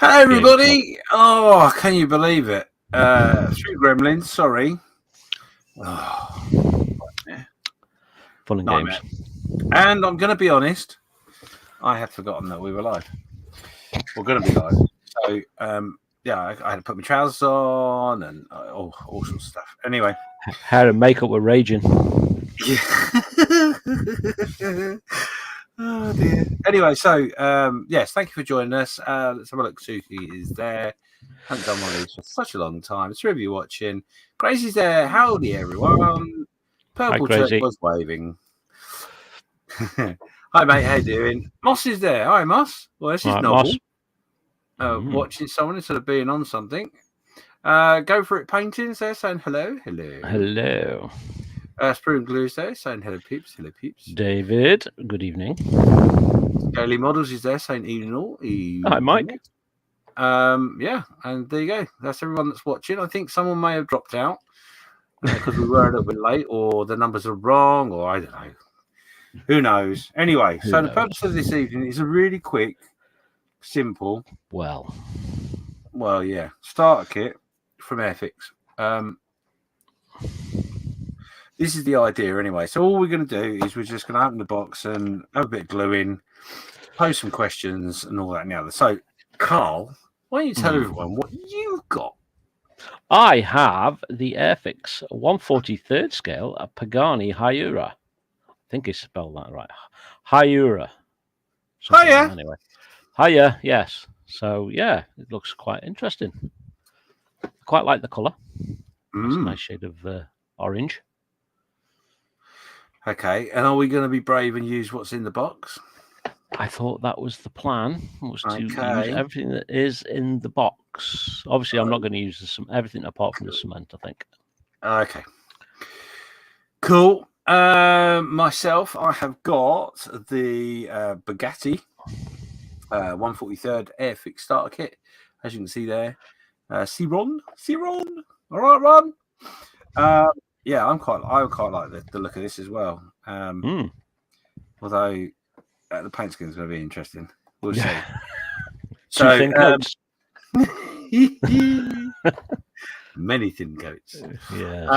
Hello, everybody. Oh, can you believe it? Three gremlins. Sorry. Oh, Fun and games. And I'm going to be honest. I had forgotten that we were live. We're going to be live. So, yeah, I had to put my trousers on and all sorts of stuff. Anyway, hair and makeup were raging. Yeah. Oh dear. Anyway, so yes, thank you for joining us. Let's have a look. Suki is there. Haven't done one of these for such a long time. Three of you watching. Crazy's there. Howdy, everyone. Purple Church was waving. Hi, mate. How you doing? Moss is there. Hi, Moss. Well, this is novel. Watching someone instead of being on something. Go for it. Paintings there, saying hello, hello, hello. Sprue and Glue's there, saying hello, peeps, hello, peeps. David, good evening. Daily Models is there, saying evening all. Hi, Mike. Yeah, and there you go. That's everyone that's watching. I think someone may have dropped out because we were a little bit late, or the numbers are wrong, or I don't know. Who knows? Anyway, the purpose of this evening is a really quick, simple. Well, yeah, starter kit from Airfix. This is the idea anyway. So all we're going to do is we're just going to open the box and have a bit of gluing, post some questions and all that and the other. So, Karl, why don't you tell everyone what you've got? I have the Airfix 1/43 scale at Pagani Hyura. I think he spelled that right. Hyura. Hiya. Anyway. Hiya, yes. So, yeah, it looks quite interesting. I quite like the colour. It's a nice shade of orange. Okay, and are we going to be brave and use what's in the box? I thought that was the plan, was to use everything that is in the box. Obviously, I'm not going to use everything apart from the cement, I think. Okay. Cool. Myself, I have got the Bugatti 1/43 Airfix starter kit, as you can see there. Ciron. All right, Ron. Yeah, I quite like the look of this as well. Although the paint skin is going to be interesting. We'll see. Two thin coats. Many thin coats. Yes.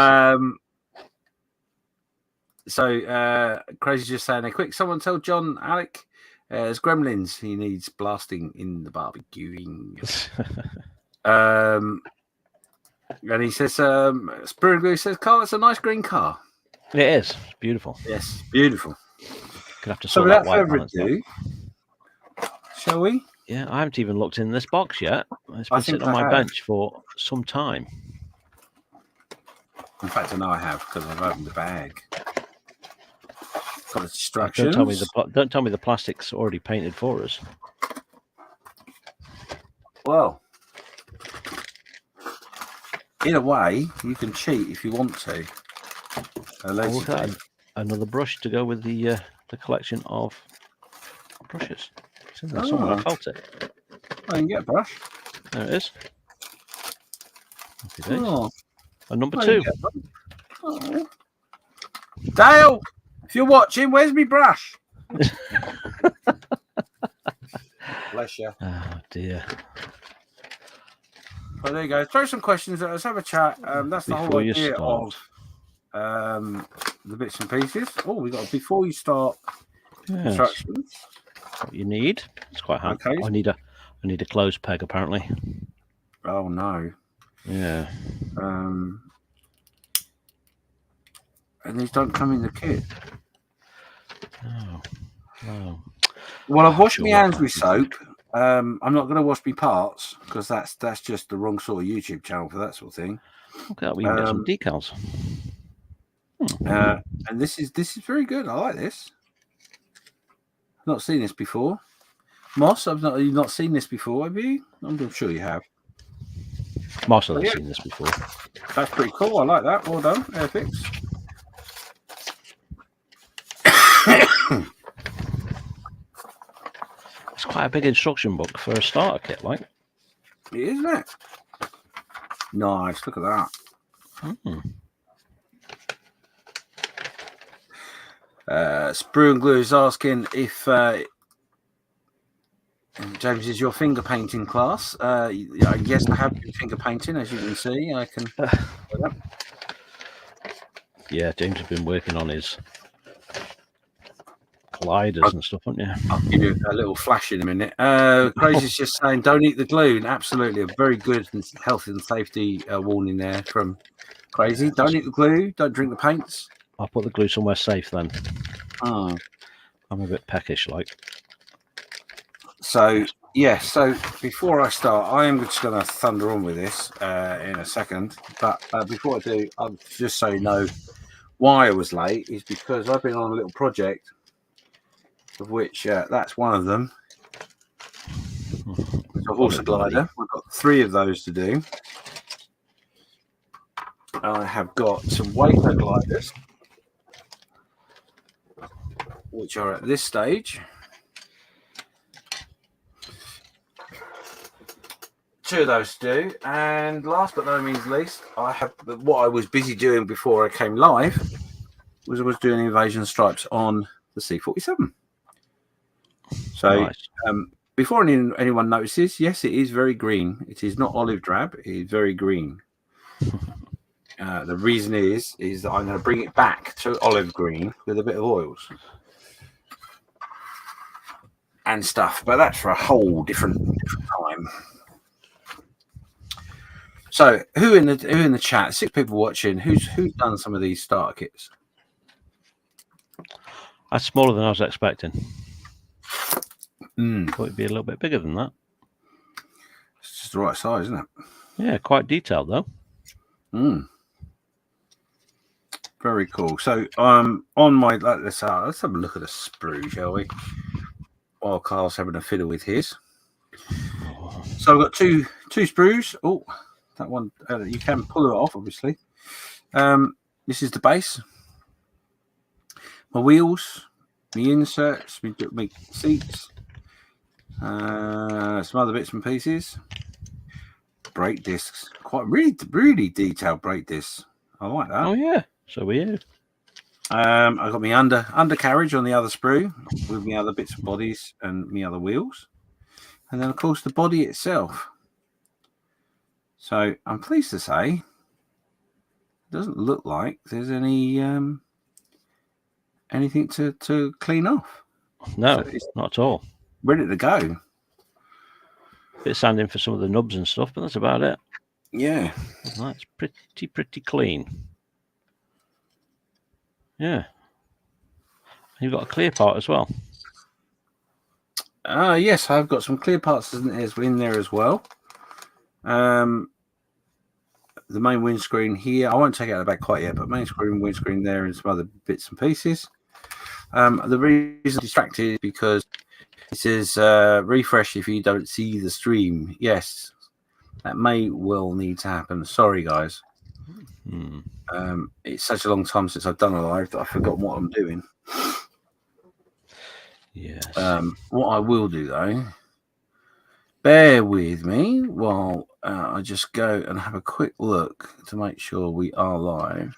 Crazy's just saying quick. Someone tell John Alec as gremlins he needs blasting in the barbecuing. And he says, Sprue and Glue says, Karl, it's a nice green car. It is. It's beautiful. Yes, beautiful. Could have to sort that white balance. Shall we? Yeah, I haven't even looked in this box yet. It's been sitting on my bench for some time. In fact, I know I have because I've opened the bag. Got instructions. Don't tell me the plastic's already painted for us. Well, in a way, you can cheat if you want to. Look at that. Another brush to go with the collection of brushes. It's in there somewhere. I felt it. Oh, you can get a brush. There it is. And number 2. Oh. Dale, if you're watching, where's my brush? Bless you. Oh, dear. Well, there you go. Throw some questions. Let's have a chat. That's the whole idea of the bits and pieces. Oh, we got before you start instructions. What you need. It's quite handy. Okay. I need a clothes peg apparently. Oh no. Yeah. And these don't come in the kit. Oh. Well, I've washed my hands with soap. I'm not going to wash my parts because that's just the wrong sort of YouTube channel for that sort of thing. Okay, we can get some decals. And this is very good. I like this. I've not seen this before. Moss, you've not seen this before, have you? I'm sure you have. Moss has seen this before. That's pretty cool. I like that. Well done, Airfix. It's quite a big instruction book for a starter kit, like. It is, isn't it? Nice. Look at that. Sprue and Glue is asking if James, is your finger painting class? Yes, I have been finger painting, as you can see. I can. Yeah, James has been working on his gliders and stuff, haven't you? I'll give you a little flash in a minute. Crazy's just saying, don't eat the glue. Absolutely, a very good health and safety warning there from Crazy. Don't eat the glue. Don't drink the paints. I'll put the glue somewhere safe then. Oh. I'm a bit peckish, like. So, yeah, so before I start, I am just going to thunder on with this in a second. But before I do, I'll just so you know why I was late is because I've been on a little project, of which that's one of them. It's a horse glider. I've got 3 of those to do. I have got some wafer gliders, which are at this stage. 2 of those to do, and last but no means least, I have what I was busy doing before I came live was I was doing invasion stripes on the C47. So Nice. Before anyone notices, yes, it is very green. It is not olive drab. It is very green. The reason is that I'm going to bring it back to olive green with a bit of oils and stuff, but that's for a whole different time. So, who in the chat? 6 people watching. Who's done some of these starter kits? That's smaller than I was expecting. Thought it'd be a little bit bigger than that. It's just the right size, isn't it? Yeah, quite detailed though. Very cool. So, on my let's have a look at the sprue, shall we? While Carl's having a fiddle with his. So I've got two sprues. Oh, that one you can pull it off, obviously. This is the base. My wheels, my inserts, my seats, some other bits and pieces. Brake discs, quite really detailed brake discs. I like that. Oh yeah, so weird. I got my undercarriage on the other sprue with my other bits and bodies and my other wheels, and then of course the body itself. So I'm pleased to say, it doesn't look like there's any anything to clean off. No, not at all. Ready to go. Bit of sanding for some of the nubs and stuff, but that's about it. Yeah, that's pretty clean. Yeah, you've got a clear part as well. Yes, I've got some clear parts in there as well. The main windscreen here, I won't take it out of the back quite yet, but main windscreen there and some other bits and pieces. The reason I'm distracted is because it says refresh if you don't see the stream. Yes, that may well need to happen. Sorry, guys. It's such a long time since I've done a live that I've forgotten what I'm doing. Yes. What I will do though, bear with me while I just go and have a quick look to make sure we are live.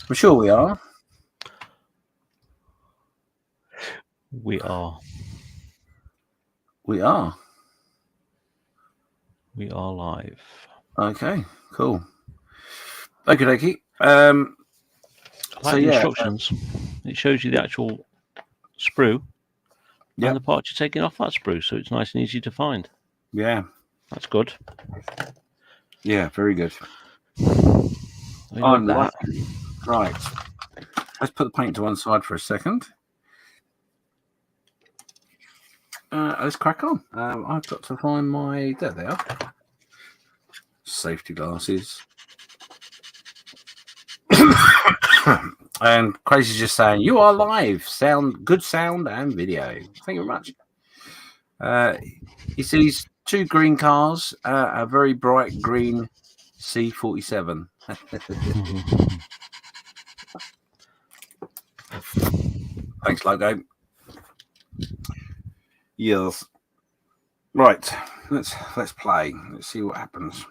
I'm sure we are. We are. We are. We are live. Okay, cool. Okie dokie. I like the instructions. It shows you the actual sprue and the parts you're taking off that sprue, so it's nice and easy to find. Yeah. That's good. Yeah, very good. Like that. Right. Let's put the paint to one side for a second. Let's crack on. I've got to find my... There they are. Safety glasses. And Crazy's just saying, you are live. Good sound and video. Thank you very much. He sees 2 green cars, a very bright green C47. Thanks, logo. Yes. Right. Let's play. Let's see what happens.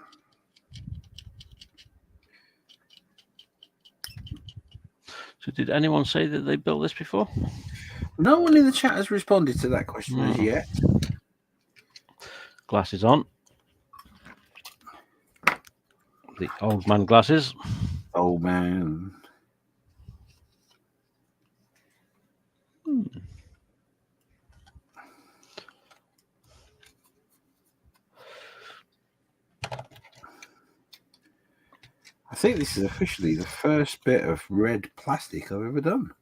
So did anyone say that they built this before? No one in the chat has responded to that question as yet. Glasses on. The old man glasses. Old man. I think this is officially the first bit of red plastic I've ever done.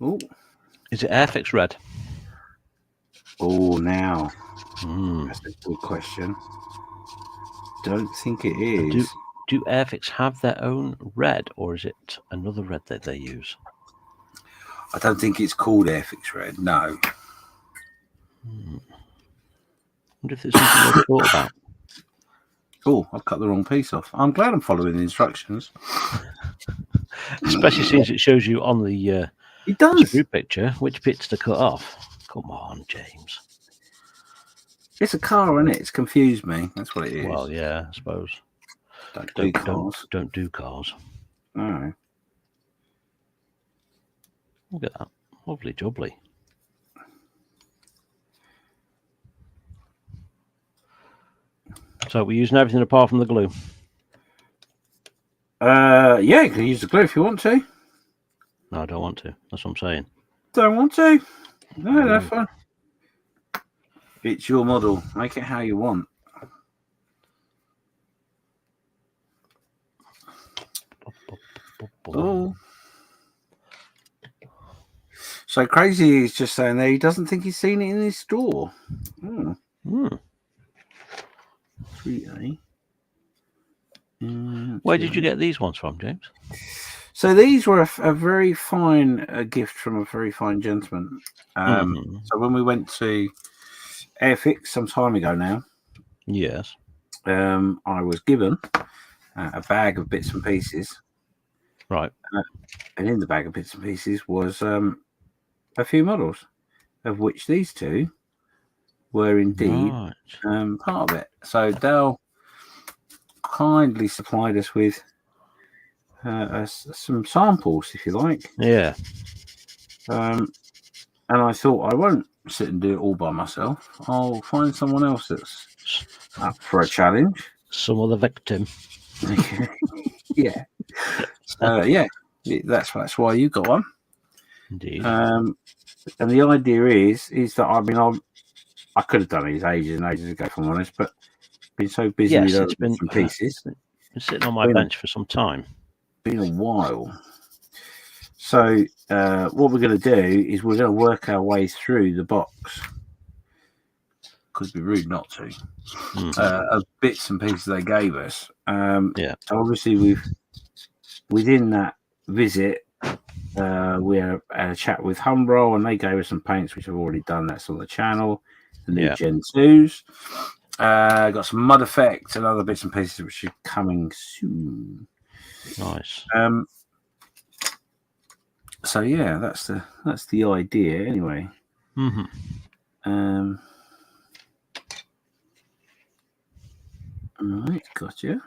Oh, is it Airfix red? Oh, now that's a good question. Don't think it is. Do Airfix have their own red, or is it another red that they use? I don't think it's called Airfix Red. No. I wonder if there's something they've thought about. Oh, I've cut the wrong piece off. I'm glad I'm following the instructions. Especially since it shows you on the it does. screw picture which bits to cut off. Come on, James. It's a car, isn't it? It's confused me. That's what it is. Well, yeah, I suppose. Don't do cars. Don't do cars. No. Look at that. Lovely jubbly. So we're using everything apart from the glue. Yeah, you can use the glue if you want to. No, I don't want to. That's what I'm saying. Don't want to? No, that's fine. It's your model. Make it how you want. Oh. So Crazy is just saying there he doesn't think he's seen it in his store. 3A. Where did you get these ones from, James? So these were a very fine gift from a very fine gentleman. So when we went to Airfix some time ago now, yes, I was given a bag of bits and pieces. Right. And in the bag of bits and pieces was a few models, of which these two were indeed part of it. So Dell kindly supplied us with some samples, if you like. Yeah. And I thought I won't sit and do it all by myself. I'll find someone else that's up for a challenge. Some other victim. Yeah. Yeah. That's why you got one. Indeed. And the idea is that I could have done these ages and ages ago, if I'm honest, but been so busy with it's been pieces. Been sitting on my bench for some time. Been a while. So what we're going to do is we're going to work our way through the box. Could be rude not to. Of bits and pieces they gave us. Yeah. So obviously within that visit, we had a chat with Humbro and they gave us some paints which I've already done. That's on the channel. The new Gen 2s. Got some mud effects and other bits and pieces which are coming soon. Nice. So yeah, that's the idea anyway. All right, gotcha.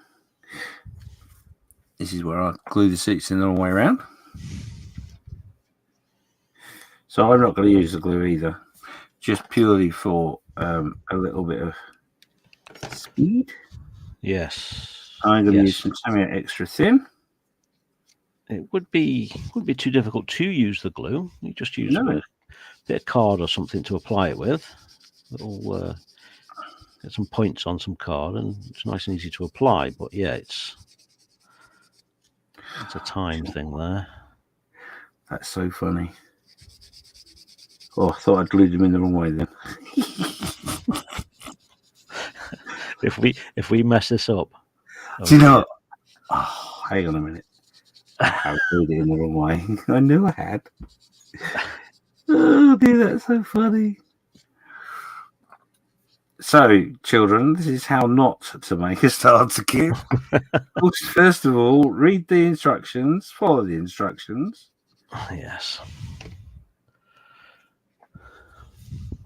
This is where I glue the seats in the wrong way around. So I'm not going to use the glue either, just purely for a little bit of speed. Yes. I'm going to use some Tamiya extra thin. It would be too difficult to use the glue. You just use a bit of card or something to apply it with. It'll get some points on some card, and it's nice and easy to apply. But yeah, it's a time thing there. That's so funny. Oh, I thought I'd glued them in the wrong way then. If we mess this up, do you know? Oh, hang on a minute. I glued it in the wrong way. I knew I had. Oh dear, that's so funny. So, children, this is how not to make a starter kit. First of all, read the instructions, follow the instructions. Yes.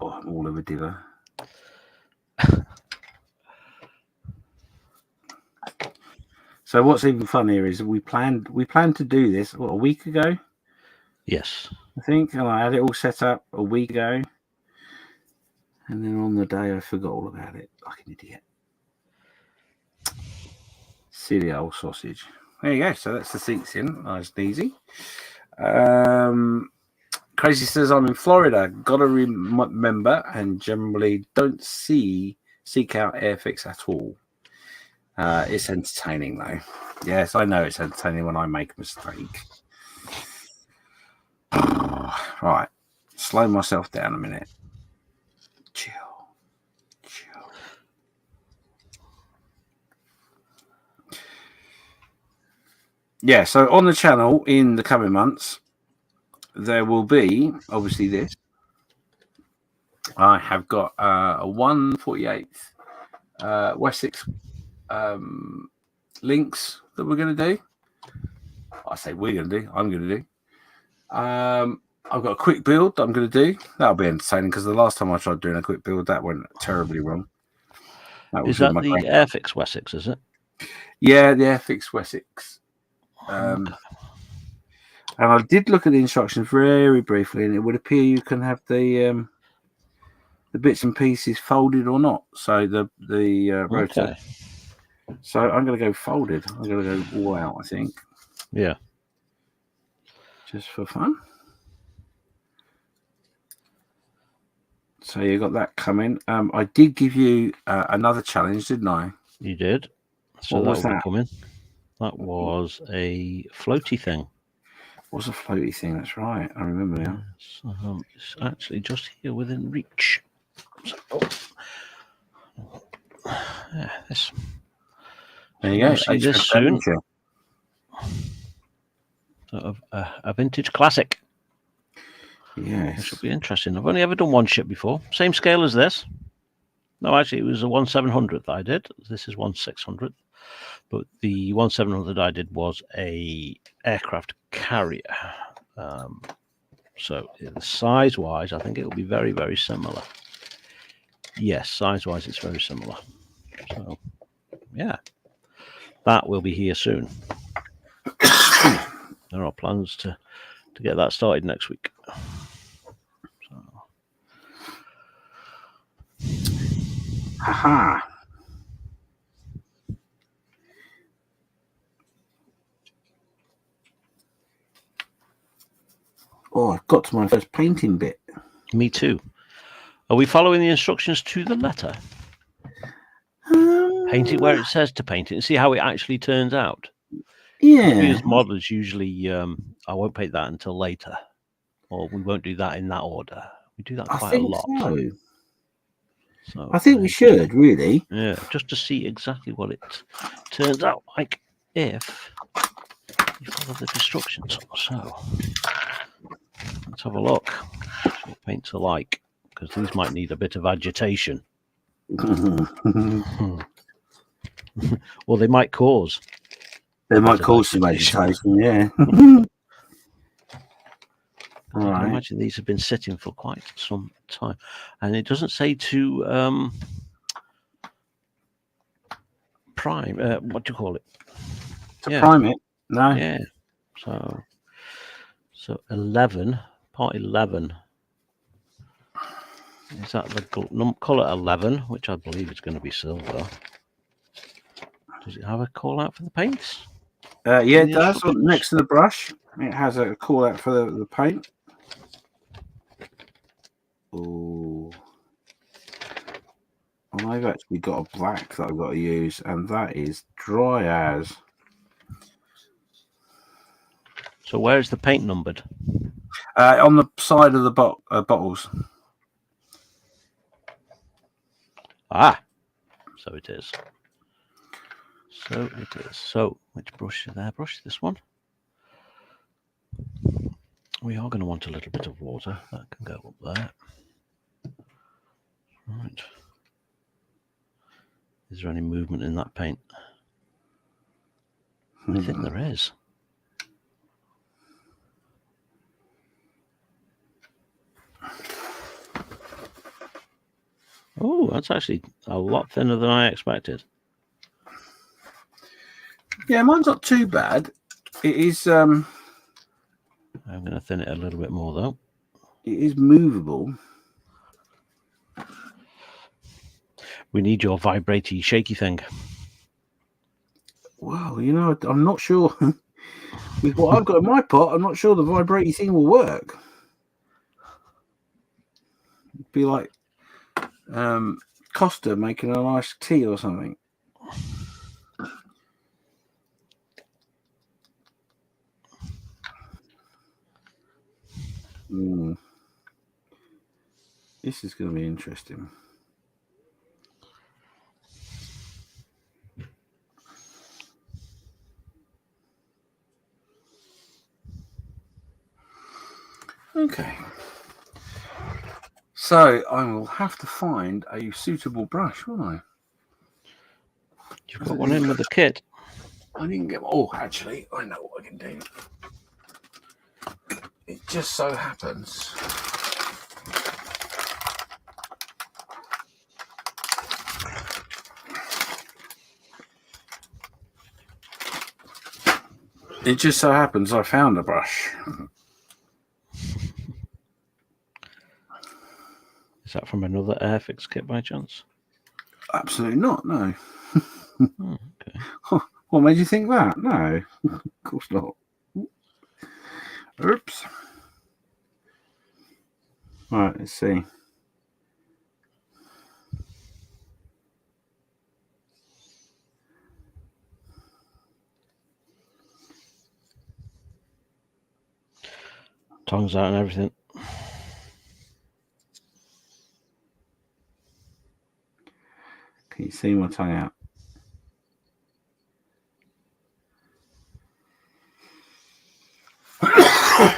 Oh, I'm all of a diver. So what's even funnier is we planned to do this a week ago. Yes. I think, and I had it all set up a week ago. And then on the day, I forgot all about it, like an idiot. Silly old sausage. There you go. So that's the seats in. Nice and easy. Crazy says, I'm in Florida. Got to remember and generally don't seek out Airfix at all. It's entertaining, though. Yes, I know it's entertaining when I make a mistake. Right. Slow myself down a minute. Chill. Yeah, so on the channel in the coming months, there will be, obviously, this. I have got a 1/48th Wessex links that we're going to do. I say we're going to do. I'm going to do. I've got a quick build that I'm going to do. That'll be entertaining because the last time I tried doing a quick build, that went terribly wrong. Is that the Airfix Wessex, is it? Yeah, the Airfix Wessex. And I did look at the instructions very briefly, and it would appear you can have the bits and pieces folded or not. So the rotor. Okay. So I'm going to go folded. I'm going to go all out, I think. Yeah. Just for fun. So you got that coming. I did give you another challenge, didn't I? You did. So what was that? Coming. That was a floaty thing. What's a floaty thing? That's right. I remember now. It's actually just here within reach. So, yeah, this. There you go. See this soon. Sort of a vintage classic. Yes. Which will be interesting. I've only ever done one ship before. Same scale as this. No, actually, it was a 1/700th I did. This is 1/600th. But the 1/700th I did was a aircraft carrier. So size-wise, I think it will be very, very similar. Yes, size-wise, it's very similar. So, yeah, that will be here soon. There are plans to get that started next week. So. Haha. Oh, I got to my first painting bit. Me too. Are we following the instructions to the letter? Paint it where it says to paint it and see how it actually turns out. Yeah. We as modelers usually, I won't paint that until later, or we won't do that in that order. We do that quite a lot. So I think we should, really. Yeah, just to see exactly what it turns out like if you follow the instructions. So let's have a look. See what paints are like, because these might need a bit of agitation. Well, they might cause. They might cause some agitation, yeah. I can imagine these have been sitting for quite some time, and it doesn't say to prime. What do you call it? Prime it? No. Yeah. So 11, part 11. Is that the color 11, which I believe is going to be silver? Does it have a call out for the paints? Yeah, it does. Next to the brush, it has a call out for the paint. Oh, I've actually got a black that I've got to use, and that is dry as. So where is the paint numbered? On the side of the bottles. Ah, so it is. So it is. So which brush is there? Brush this one. We are going to want a little bit of water. That can go up there. Right. Is there any movement in that paint? I think there is. Oh, that's actually a lot thinner than I expected. Yeah, mine's not too bad. It is. I'm going to thin it a little bit more, though. It is movable. We need your vibraty shaky thing. Well, you know, I'm not sure. With what I've got in my pot, I'm not sure the vibrating thing will work. It'd be like Costa making a nice tea or something. This is going to be interesting. Okay. So I will have to find a suitable brush, won't I? You've got one in with the kit. I didn't get. Oh, actually, I know what I can do. It just so happens. It just so happens I found a brush. Is that from another Airfix kit by chance? Absolutely not, no. Oh, okay. What made you think that? No, of course not. Oops. All right, let's see. Tongues out and everything. Can you see my tongue out?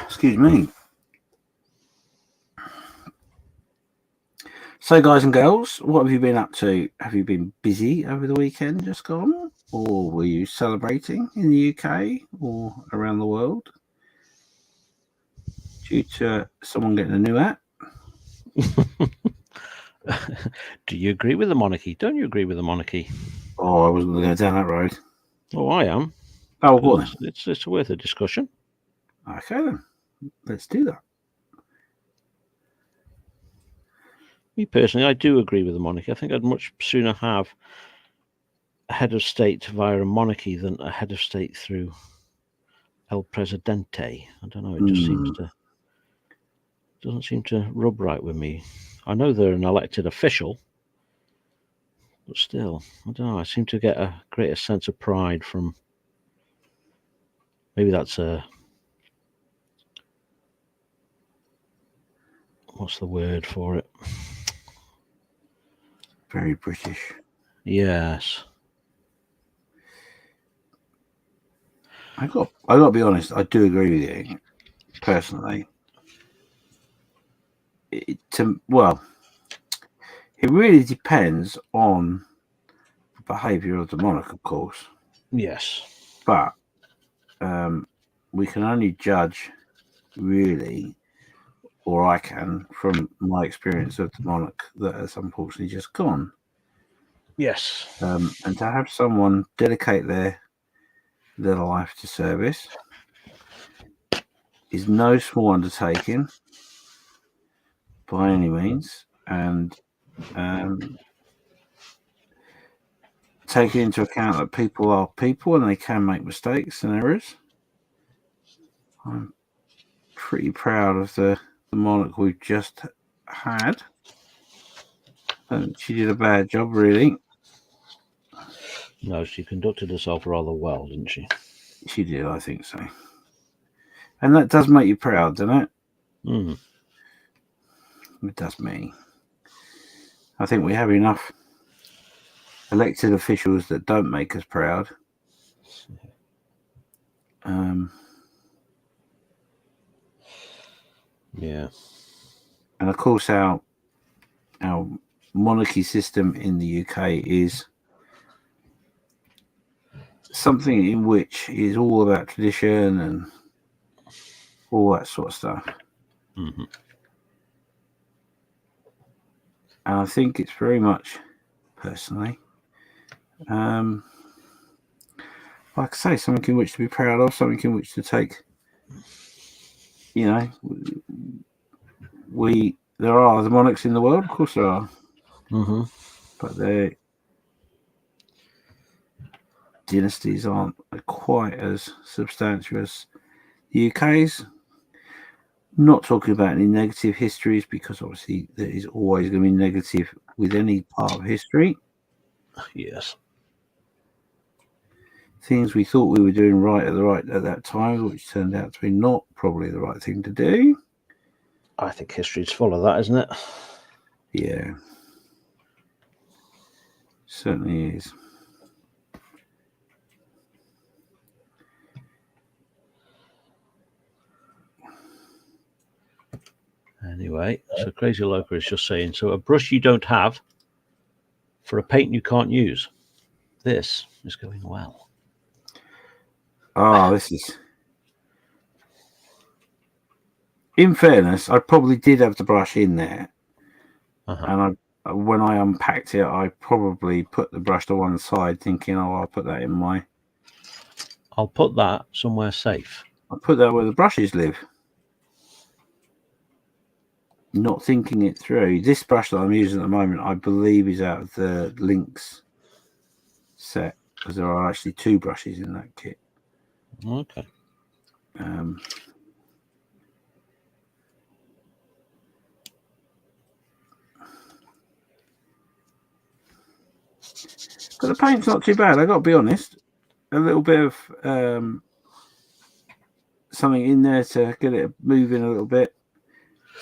Excuse me. So, guys and girls, what have you been up to? Have you been busy over the weekend just gone? Or were you celebrating in the UK or around the world due to someone getting a new app? Do you agree with the monarchy? Don't you agree with the monarchy? Oh, I wasn't going to go down that road. Oh, I am. Oh, go on then. It's worth a discussion. Okay, then. Let's do that. Me personally, I do agree with the monarchy. I think I'd much sooner have a head of state via a monarchy than a head of state through El Presidente. I don't know. It just doesn't seem to rub right with me. I know they're an elected official, but still, I don't know. I seem to get a greater sense of pride from. Maybe that's a. What's the word for it? Very British. Yes. I got to be honest. I do agree with you, personally. It really depends on the behaviour of the monarch, of course. Yes. But we can only judge, really, or I can, from my experience of the monarch that has unfortunately just gone. Yes. And to have someone dedicate their life to service is no small undertaking by any means, and taking into account that people are people and they can make mistakes and errors. I'm pretty proud of the monarch we've just had. She did a bad job, really. No, she conducted herself rather well, didn't she? She did, I think so. And that does make you proud, doesn't it? Mm. It does me. I think we have enough elected officials that don't make us proud. Yeah. And of course, our monarchy system in the UK is something in which is all about tradition and all that sort of stuff. Mm-hmm. And I think it's very much, personally, like I say, something in which to be proud of, something in which to take. You know, there are other monarchs in the world, of course there are. Mm-hmm. but their dynasties aren't quite as substantial as the UK's. Not talking about any negative histories, because obviously there is always going to be negative with any part of history. Yes. Things we thought we were doing right at that time, which turned out to be not probably the right thing to do. I think history's full of that, isn't it? Yeah. Certainly is. Anyway, so Crazy Loco is just saying, so a brush you don't have for a paint you can't use. This is going well. Oh, this is... In fairness, I probably did have the brush in there. And when I unpacked it, I probably put the brush to one side thinking, oh, I'll put that in my... I'll put that somewhere safe. I'll put that where the brushes live. Not thinking it through. This brush that I'm using at the moment, I believe, is out of the Lynx set, because there are actually 2 brushes in that kit. Okay. But the paint's not too bad, I got to be honest. A little bit of something in there to get it moving a little bit.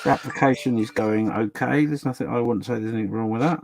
The application is going okay. There's nothing, I wouldn't say there's anything wrong with that.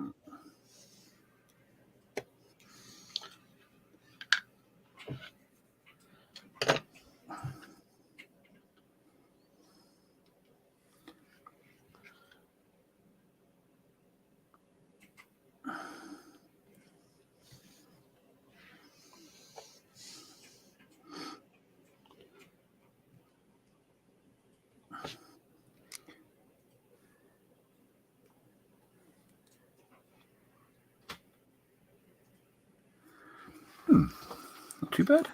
Not too bad.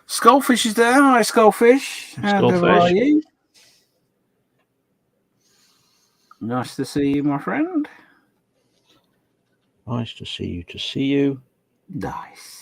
Skullfish is there. Hi, Skullfish. How are you? Nice to see you, my friend. Nice to see you. Nice.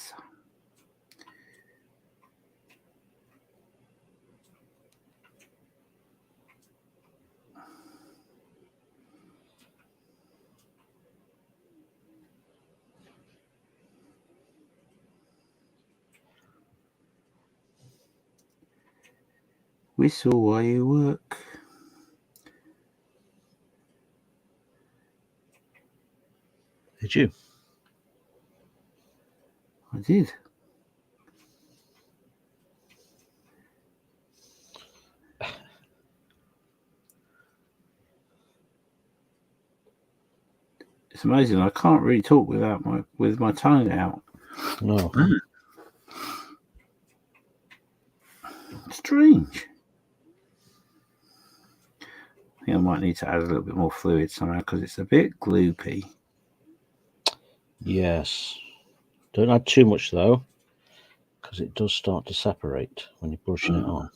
Whistle while you work. Did you? I did. It's amazing. I can't really talk with my tongue out. No. Strange. I think I might need to add a little bit more fluid somehow, because it's a bit gloopy. Yes. Don't add too much though, because it does start to separate when you're brushing it on.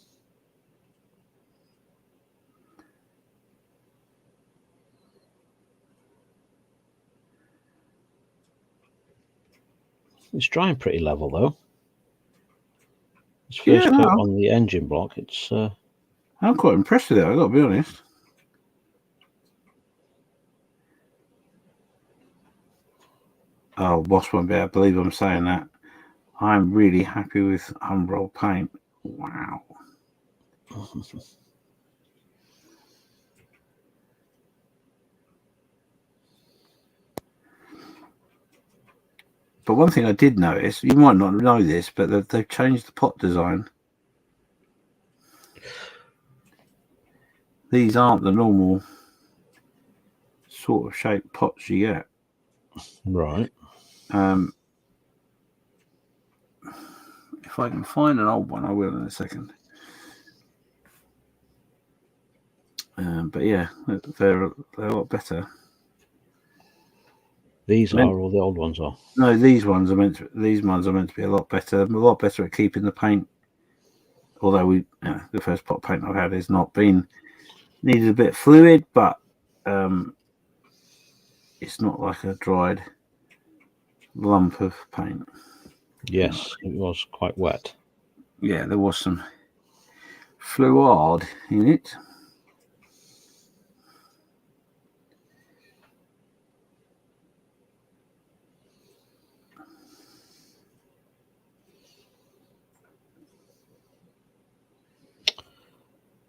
It's drying pretty level though. It's first coat on the engine block. It's. I'm quite impressed with it, I've got to be honest. Oh, Boss won't be able to believe I'm saying that. I'm really happy with Umbral paint. Wow. But one thing I did notice, you might not know this, but they've changed the pot design. These aren't the normal sort of shaped pots you get. Right. If I can find an old one, I will in a second. But yeah, they're a lot better. These are all the old ones are. No, these ones are meant to be a lot better. A lot better at keeping the paint. Although the first pot paint I've had has not been needed a bit fluid, but yeah, it's not like a dried lump of paint. Yes, it was quite wet. Yeah, there was some fluid in it.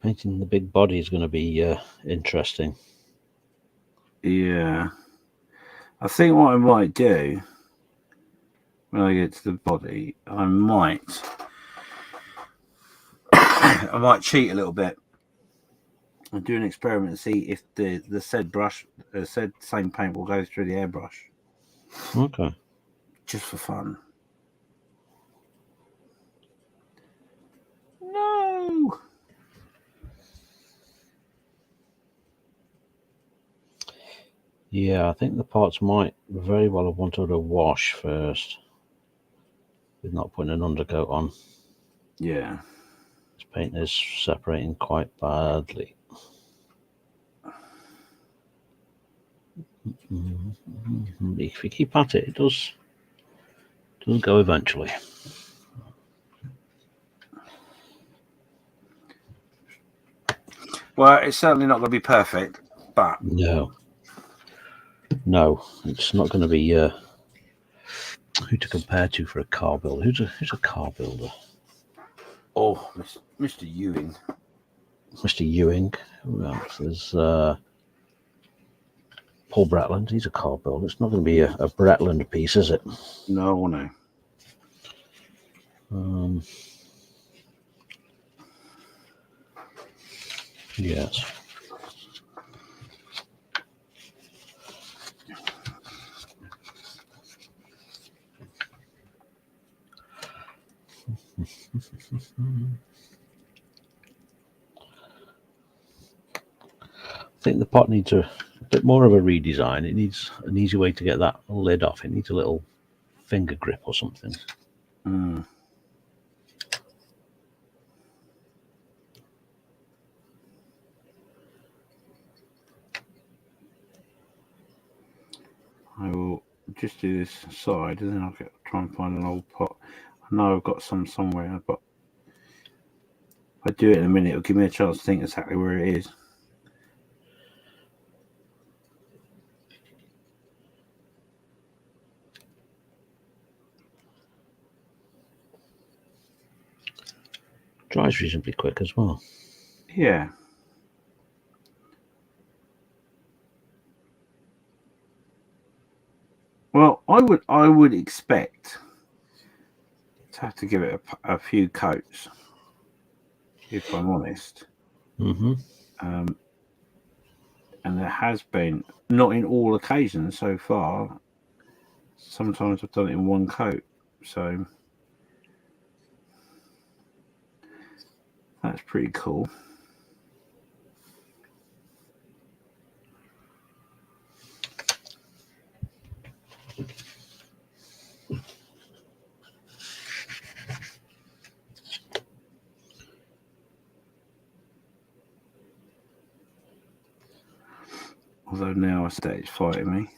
Painting the big body is going to be interesting. Yeah. I think what I might do when I get to the body, I might cheat a little bit and do an experiment and see if the said brush, said same paint will go through the airbrush. Okay. Just for fun. No. Yeah, I think the parts might very well have wanted a wash first, with not putting an undercoat on. Yeah. This paint is separating quite badly. If you keep at it, it does go eventually. Well, it's certainly not going to be perfect, but No, it's not going to be who to compare to for a car builder. Who's a car builder? Oh, Mr. Ewing. Mr. Ewing. Who else? There's Paul Bretland. He's a car builder. It's not going to be a Bretland piece, is it? No. Yes. I think the pot needs a bit more of a redesign. It needs an easy way to get that lid off. It needs a little finger grip or something. I will just do this side and then I'll try and find an old pot. I know I've got some somewhere, but if I do it in a minute, it'll give me a chance to think exactly where it is. Dries reasonably quick as well. Yeah. Well, I would expect to have to give it a few coats, if I'm honest. And there has been, not in all occasions so far. Sometimes I've done it in one coat, so that's pretty cool. Although now I say it's fighting me.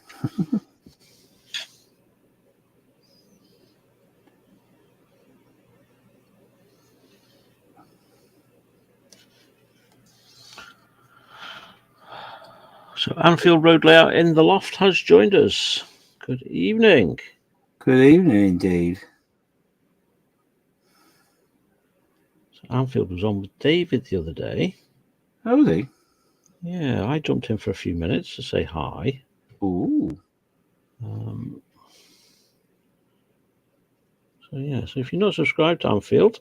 So Anfield Road Layout in the Loft has joined us. Good evening. Good evening indeed. So Anfield was on with David the other day. Oh, was he? Yeah, I jumped in for a few minutes to say hi. Ooh. So if you're not subscribed to Anfield,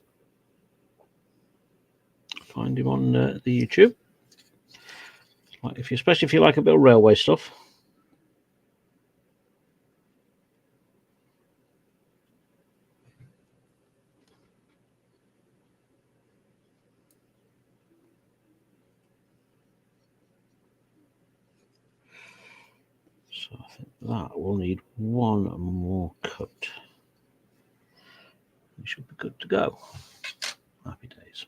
find him on the YouTube. Especially if you like a bit of railway stuff. So I think that will need one more coat. We should be good to go. Happy days.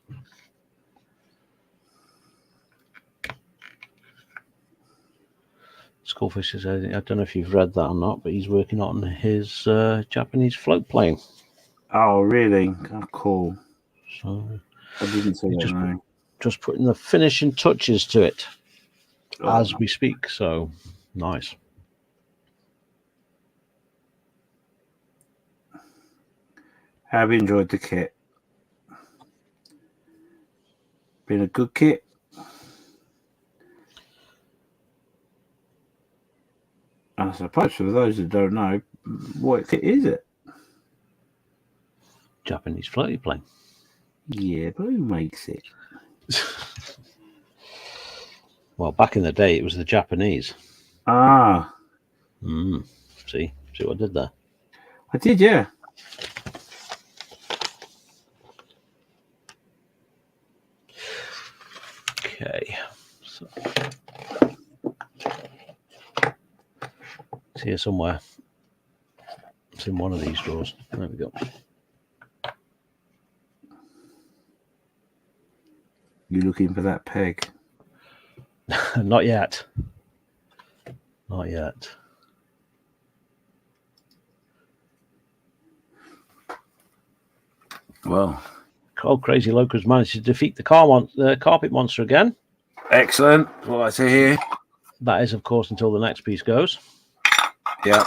Skullfish is, I don't know if you've read that or not, but he's working on his Japanese float plane. Oh, really? Oh, cool. So I didn't see that, no. Just putting the finishing touches to it as Oh. we speak. So nice. Have you enjoyed the kit? Been a good kit? I suppose for those that don't know, what kit is it? Japanese floaty plane. Yeah, but who makes it? Well, back in the day, it was the Japanese. Ah. See what I did there? I did, yeah. Okay. So, it's here somewhere. It's in one of these drawers. There we go. You looking for that peg? Not yet. Not yet. Well, Crazy Loco's managed to defeat the carpet monster again. Excellent. What I see here. That is, of course, until the next piece goes. Yeah.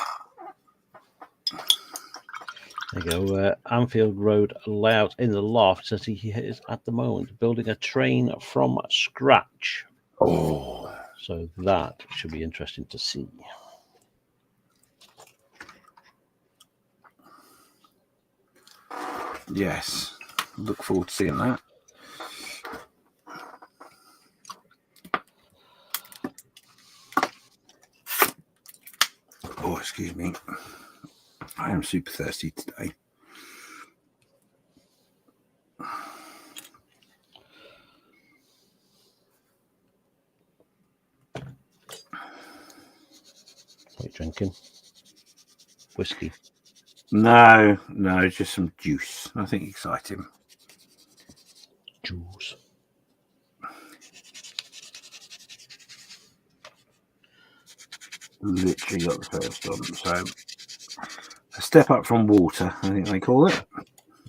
There you go. Anfield Road layout in the loft says he is at the moment building a train from scratch. Oh. So that should be interesting to see. Yes. Look forward to seeing that. Oh, excuse me. I am super thirsty today. What are you drinking? Whiskey? No, just some juice. Nothing exciting. Juice. Literally got the first one. So a step up from water, I think they call it.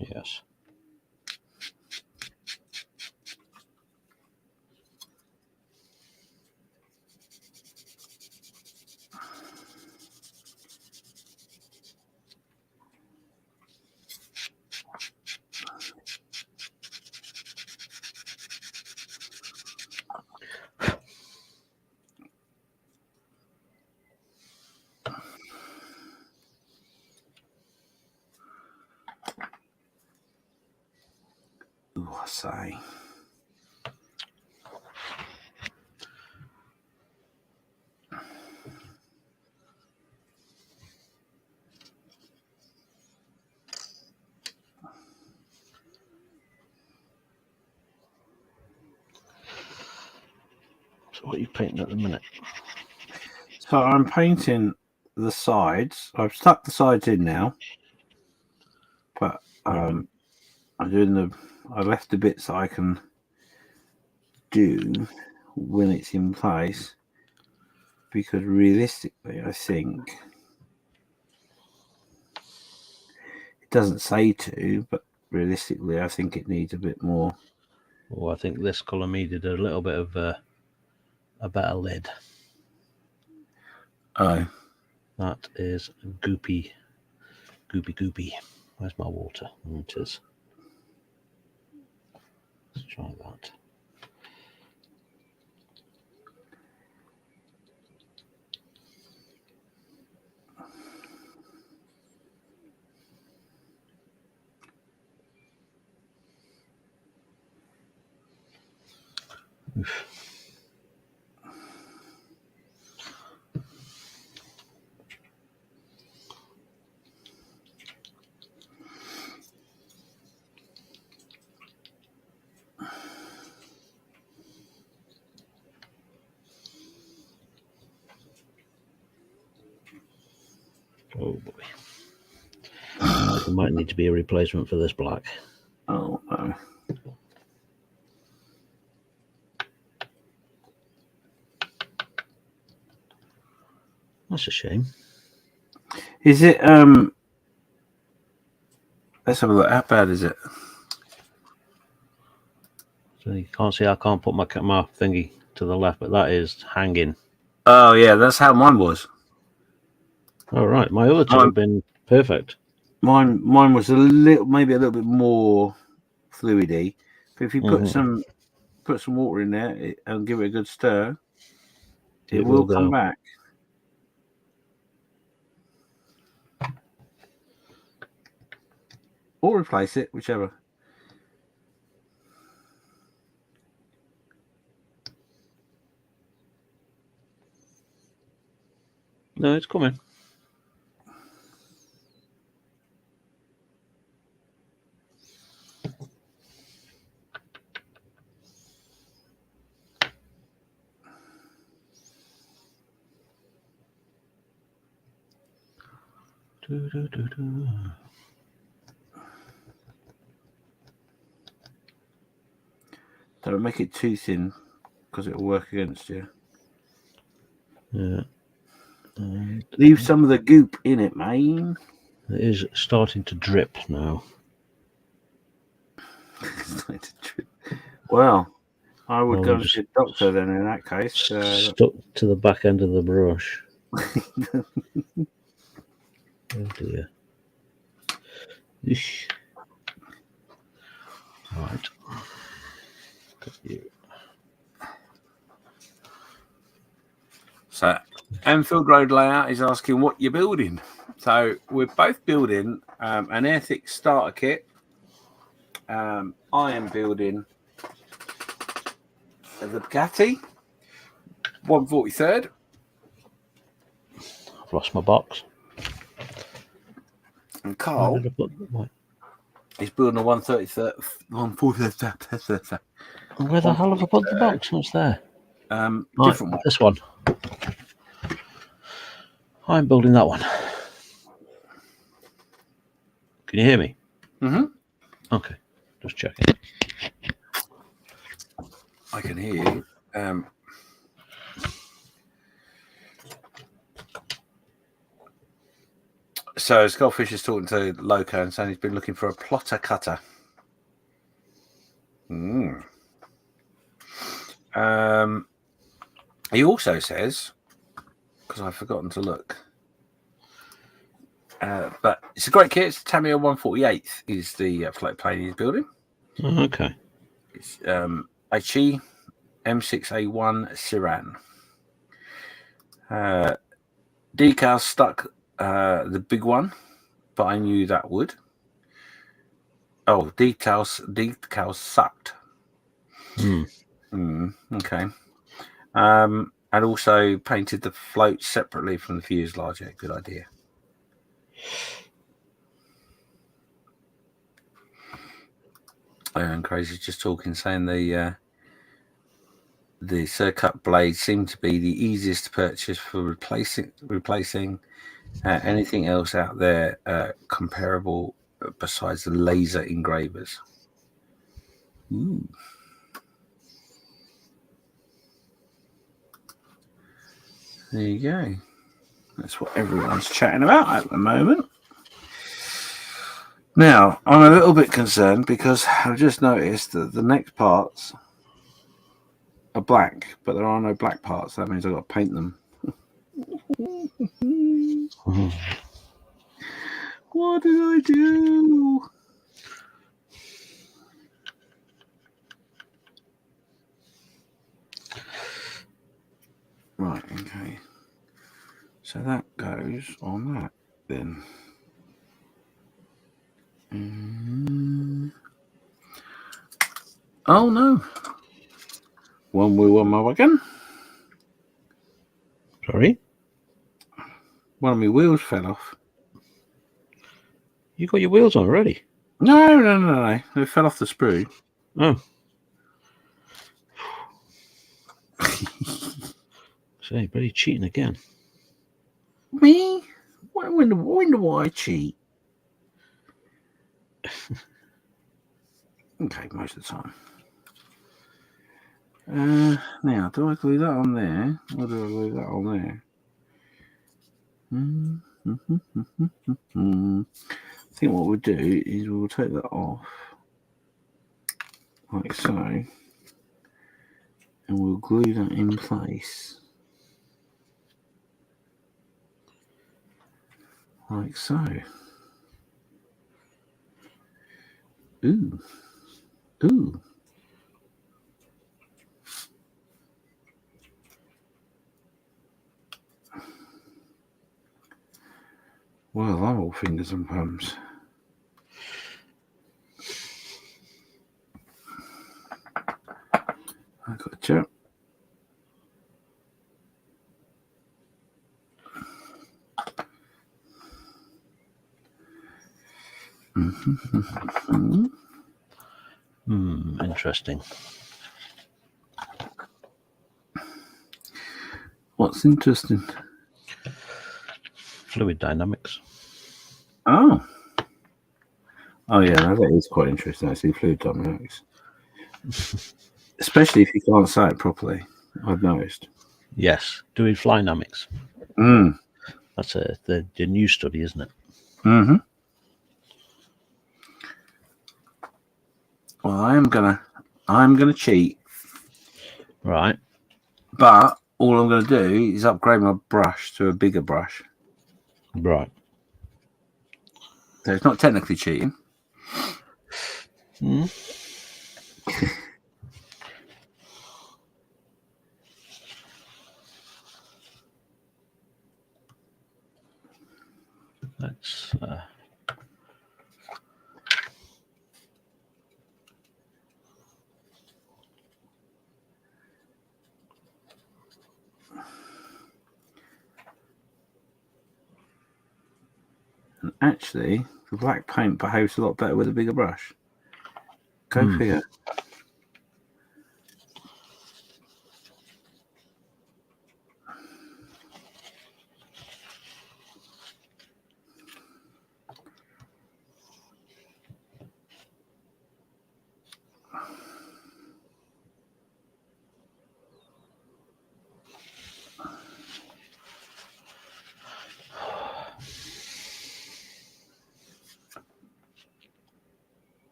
Yes. Ooh, I say. So what are you painting at the minute? So I'm painting the sides. I've stuck the sides in now, but I'm doing I left the bits that I can do when it's in place, because realistically, I think it doesn't say to, but realistically, I think it needs a bit more. Oh, I think this colour needed a little bit of a better lid. Oh. That is goopy. Where's my water? There it is. Let's try that. Oof. Oh boy. There might need to be a replacement for this black. Oh, no. That's a shame. Is it? Let's have a look. How bad is it? So you can't see. I can't put my thingy to the left, but that is hanging. Oh yeah, that's how mine was. All right, my other two have been perfect. Mine was maybe a little bit more fluidy. But if you put some water in there and give it a good stir, it will come back. Or replace it, whichever. No, it's coming. Don't make it too thin because it will work against you. Yeah. Leave some of the goop in it, man. It is starting to drip now. Well, I would go and see a doctor then in that case. Stuck to the back end of the brush. Oh dear. Eesh. Right. Got you. So, Anfield Road Layout is asking what you're building. So, we're both building an Airfix starter kit. I am building the Bugatti 143rd. I've lost my box. And Karl is building a 143rd. 143rd. Where the hell have I put the box? What's there? Different one. This one. I'm building that one. Can you hear me? Mm-hmm. Okay, just checking. I can hear you. So Skullfish is talking to Loco and saying he's been looking for a plotter cutter. He also says, because I've forgotten to look, but it's a great kit. It's Tamiya 148th is the float plane he's building. Okay. It's Aichi M6A1 Siran. Decals stuck the big one, but I knew that would. Oh, decals sucked. Okay. And also painted the float separately from the fuselage. Yeah, good idea. And Crazy's just talking, saying the Surcut blades seem to be the easiest to purchase for replacing anything else out there comparable besides the laser engravers. Ooh. There you go. That's what everyone's chatting about at the moment. Now, I'm a little bit concerned because I've just noticed that the next parts are black, but there are no black parts. That means I've got to paint them. What did I do? Right, okay. So that goes on that then. Oh no. One wheel on my wagon. Sorry? One of my wheels fell off. You got your wheels on already? No. They fell off the sprue. Oh. Say, bloody cheating again. Me? When do I cheat? Okay, most of the time. Now, do I glue that on there? Or do I glue that on there? think what we'll do is we'll take that off like so, and we'll glue that in place like so. Ooh. Well, I'm all fingers and thumbs. I gotcha. Interesting. What's interesting? Fluid dynamics. Oh yeah, no, that is quite interesting. Actually, fluid dynamics, especially if you can't say it properly. I've noticed. Yes, doing flynamics. That's the new study, isn't it? Well, I'm gonna cheat. Right. But all I'm going to do is upgrade my brush to a bigger brush. Right. So it's not technically cheating. Let's And actually, the black paint behaves a lot better with a bigger brush. Go figure.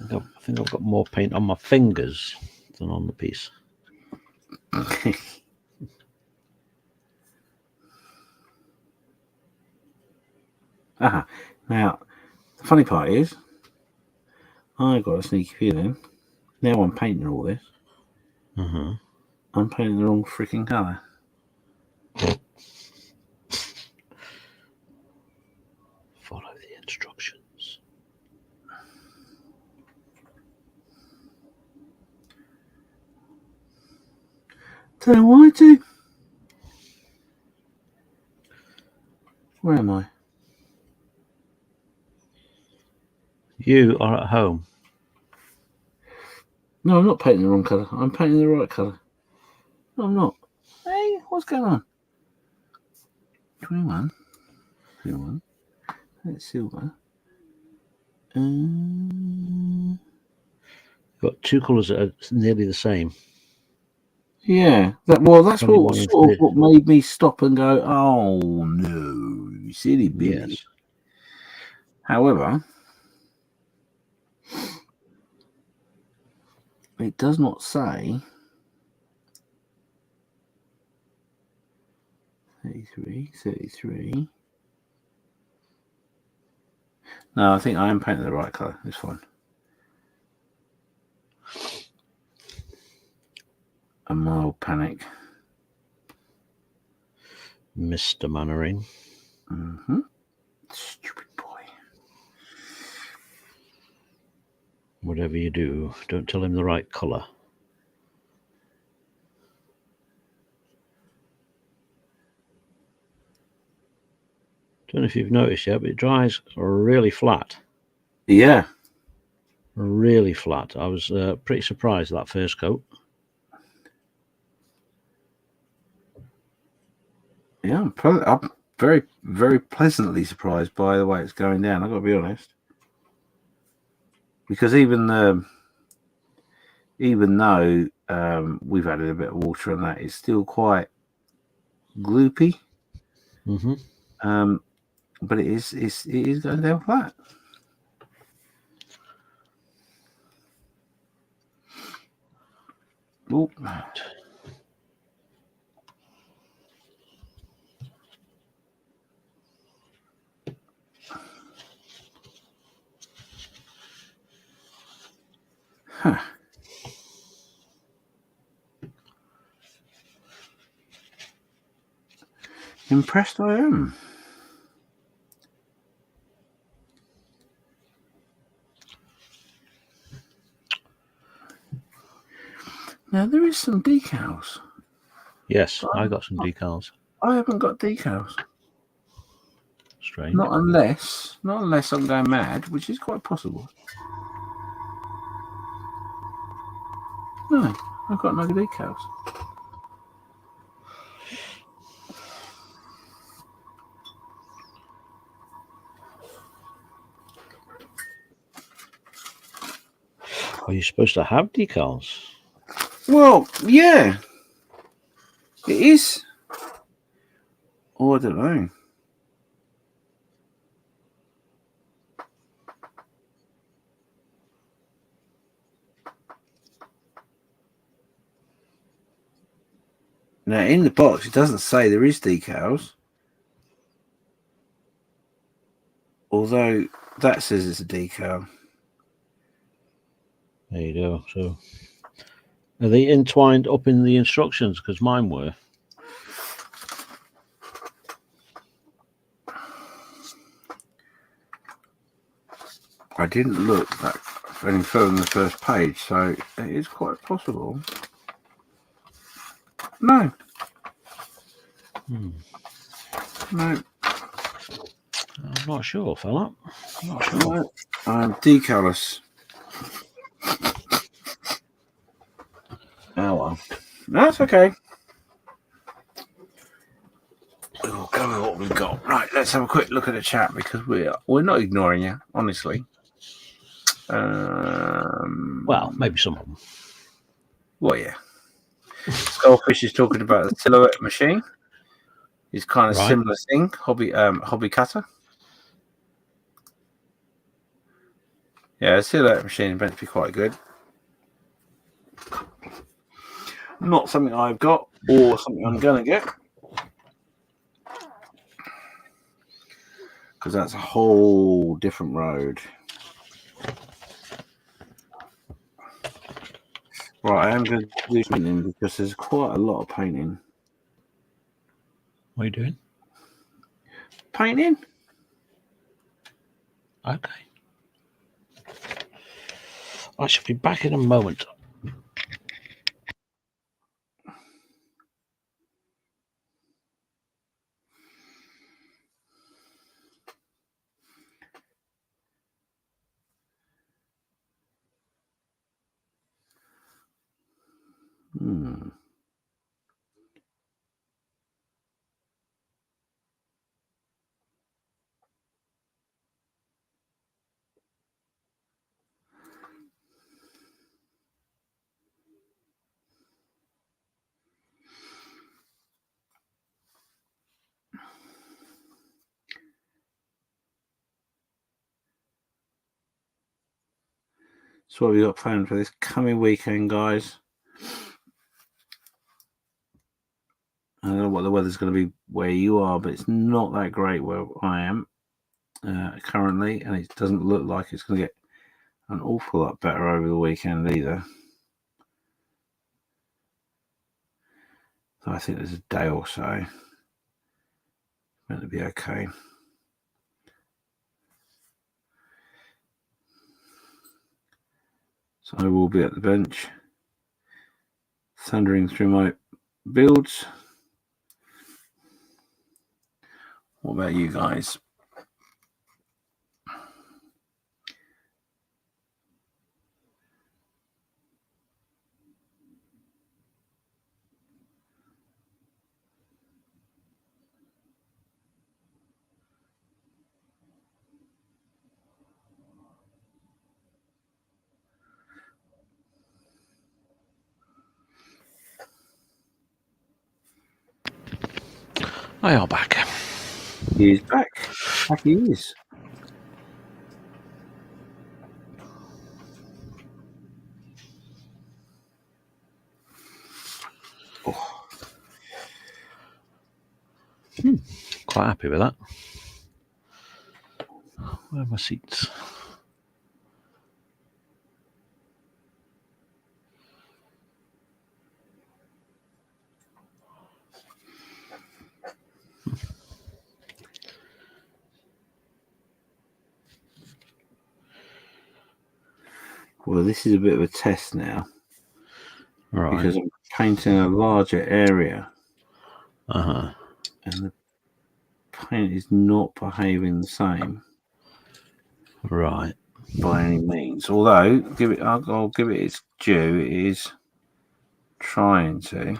I think I've got more paint on my fingers than on the piece. Now, the funny part is, I got a sneaky feeling. Now I'm painting all this. I'm painting the wrong freaking colour. Follow the instructions. Don't know why to. Where am I? You are at home. No, I'm not painting the wrong colour. I'm painting the right colour. No, I'm not. Hey, what's going on? 21. That's silver. Got two colours that are nearly the same. Yeah, that's what sort of what made me stop and go, oh no, you silly Billy. Yes. However, it does not say 33. No, I think I am painting the right colour. It's fine. A mild panic. Mr. Mannering. Stupid boy. Whatever you do, don't tell him the right colour. Don't know if you've noticed yet, but it dries really flat. Yeah. Really flat. I was pretty surprised at that first coat. Yeah, I'm very, very pleasantly surprised by the way it's going down. I've got to be honest. Because even even though we've added a bit of water on that, it's still quite gloopy. Mm-hmm. But it is going down flat. Oh. Huh. Impressed I am. Now there is some decals. Yes, I got some decals. I haven't got decals. Strange. Not unless I'm going mad, which is quite possible. No, I've got no decals. Are you supposed to have decals? Well, yeah, it is. Oh, I don't know. Now, in the box, it doesn't say there is decals. Although that says it's a decal. There you go. So, are they entwined up in the instructions? Because mine were. I didn't look back any further than the first page, so it is quite possible. No. No. I'm not sure, fella. I'm not sure. No. I'm decallus. Oh well. That's okay. We'll go with what we've got. Right, let's have a quick look at the chat because we're not ignoring you, honestly. Well, maybe some of them. Well, yeah. Skullfish is talking about the silhouette machine. It's kind of similar thing. Hobby cutter. Yeah, the silhouette machine is meant to be quite good. Not something I've got or something I'm gonna get. Because that's a whole different road. Right, I am going to do painting because there's quite a lot of painting. What are you doing? Painting? Okay. I shall be back in a moment. So what have we got planned for this coming weekend, guys? I don't know what the weather's going to be where you are, but it's not that great where I am currently, and it doesn't look like it's going to get an awful lot better over the weekend either. So I think there's a day or so. Meant to be okay. So I will be at the bench, thundering through my builds. What about you guys? I are back. He is back. Back he is. Oh. Quite happy with that. Where are my seats? Well, this is a bit of a test now. Right. Because I'm painting a larger area. Uh-huh. And the paint is not behaving the same. Right. By any means. Although, I'll give it its due. It is trying to.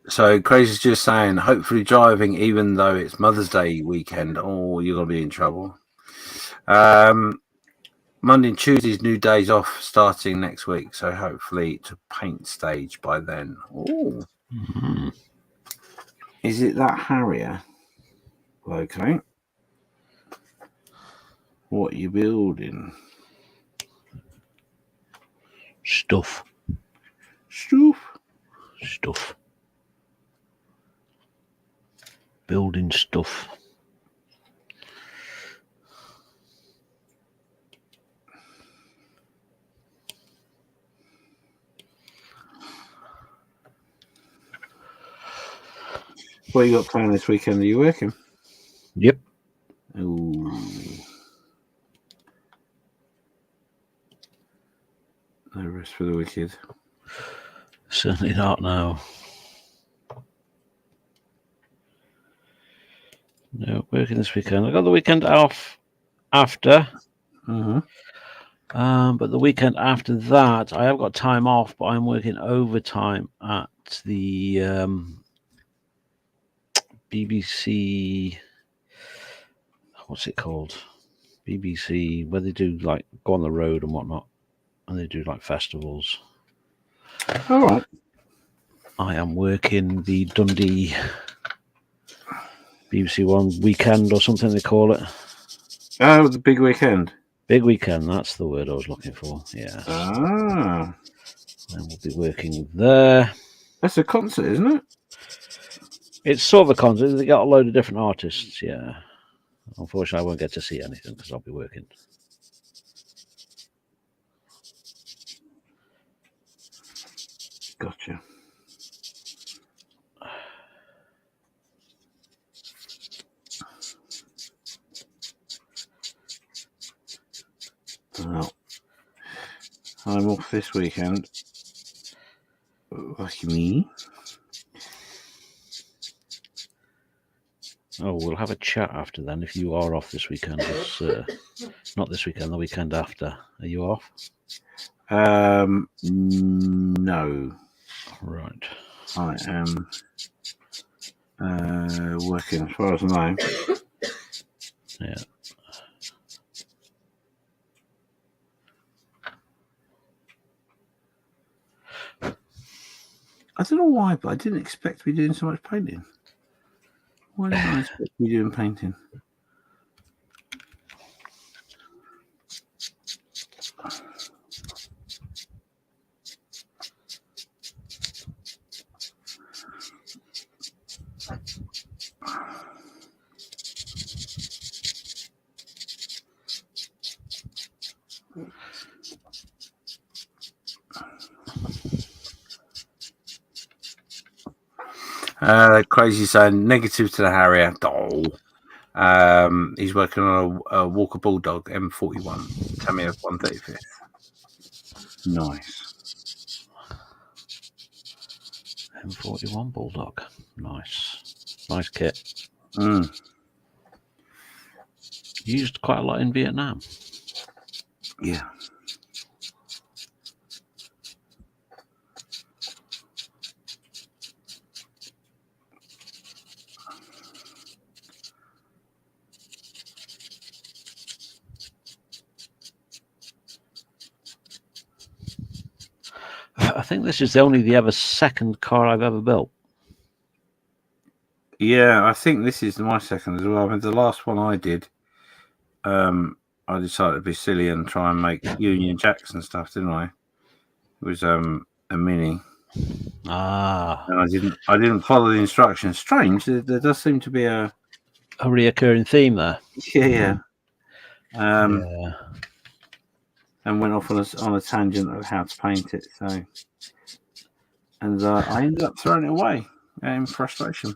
So Crazy's just saying, hopefully driving, even though it's Mother's Day weekend. Oh, you're gonna be in trouble. Monday and Tuesday's new days off starting next week, so hopefully to paint stage by then. Oh, Is it that Harrier? Okay. What are you building? Stuff. Building stuff. What you got planned this weekend? Are you working? Yep. Ooh. No rest for the wicked. Certainly not now. No, working this weekend. I got the weekend off after. But the weekend after that, I have got time off, but I'm working overtime at the BBC. What's it called? BBC, where they do like go on the road and whatnot, and they do like festivals. All right. I am working the Dundee BBC One weekend or something they call it. Oh, the big weekend. Big weekend, that's the word I was looking for. Yeah. Ah. And we'll be working there. That's a concert, isn't it? It's sort of a concert. They got a load of different artists, yeah. Unfortunately, I won't get to see anything because I'll be working. Gotcha. Well, I'm off this weekend. Lucky me. Oh, we'll have a chat after then if you are off this weekend. Not this weekend, the weekend after. Are you off? No. Right. I am working, as far as I know. Yeah. I don't know why, but I didn't expect to be doing so much painting. Why didn't I expect to be doing painting? Crazy saying negative to the Harrier. He's working on a Walker Bulldog M41 Tamiya 135th. Nice. M41 Bulldog. Nice kit. Used quite a lot in Vietnam. Yeah. I think this is only the second car I've ever built. Yeah, I think this is my second as well. I mean, the last one I did, I decided to be silly and try and make Union Jacks and stuff, didn't I? It was a Mini. And I didn't follow the instructions. Strange, there does seem to be a reoccurring theme there. Yeah. And went off on a tangent of how to paint it. So, and I ended up throwing it away in frustration.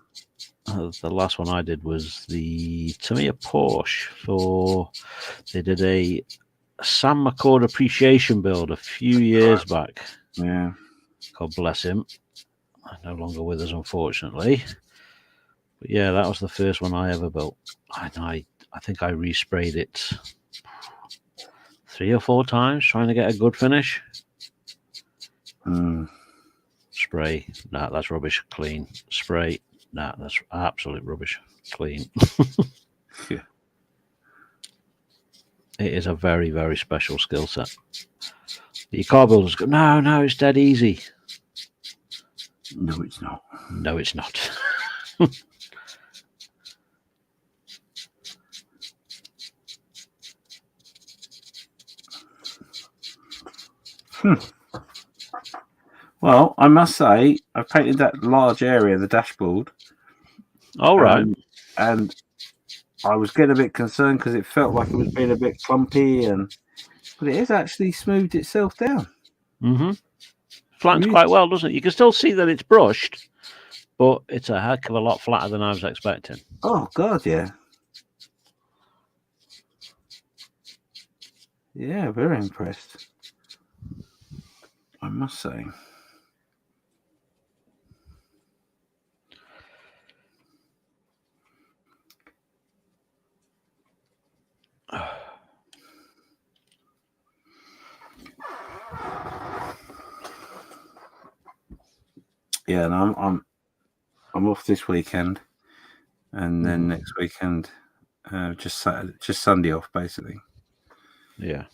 The last one I did was the Tamiya Porsche they did a Sam McCord appreciation build a few years back. Yeah. God bless him. No longer with us, unfortunately. But yeah, that was the first one I ever built. I think I resprayed it 3 or 4 times trying to get a good finish. Spray, nah, that's rubbish. Clean. Spray, nah, that's absolute rubbish. Clean. Yeah. It is a very, very special skill set. Your car builders go, no, it's dead easy. No, it's not. No, it's not. Well, I must say, I painted that large area of the dashboard. All right. And I was getting a bit concerned because it felt like it was being a bit clumpy, but it has actually smoothed itself down. Flattens quite well, doesn't it? You can still see that it's brushed, but it's a heck of a lot flatter than I was expecting. Oh, God, yeah. Yeah, very impressed, I must say. Yeah, and I'm off this weekend, and then next weekend, just Sunday off, basically. Yeah.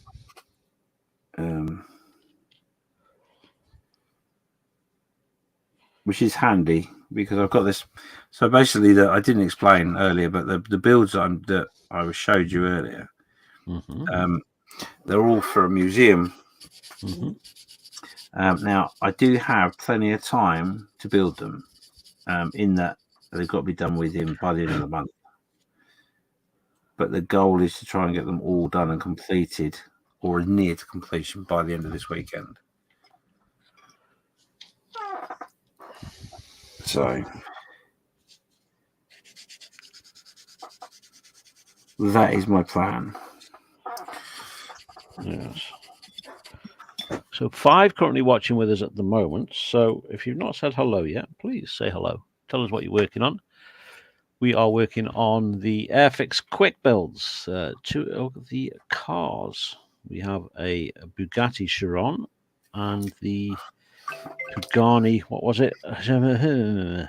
Which is handy because I've got this. So basically, I didn't explain earlier, but the builds that I showed you earlier, they're all for a museum. Now I do have plenty of time to build them. In that they've got to be done within by the end of the month. But the goal is to try and get them all done and completed, or near to completion, by the end of this weekend. So that is my plan. Yes. So 5 currently watching with us at the moment. So if you've not said hello yet, please say hello. Tell us what you're working on. We are working on the Airfix Quick Builds. 2 of the cars. We have a Bugatti Chiron and the Pagani. What was it? Yeah,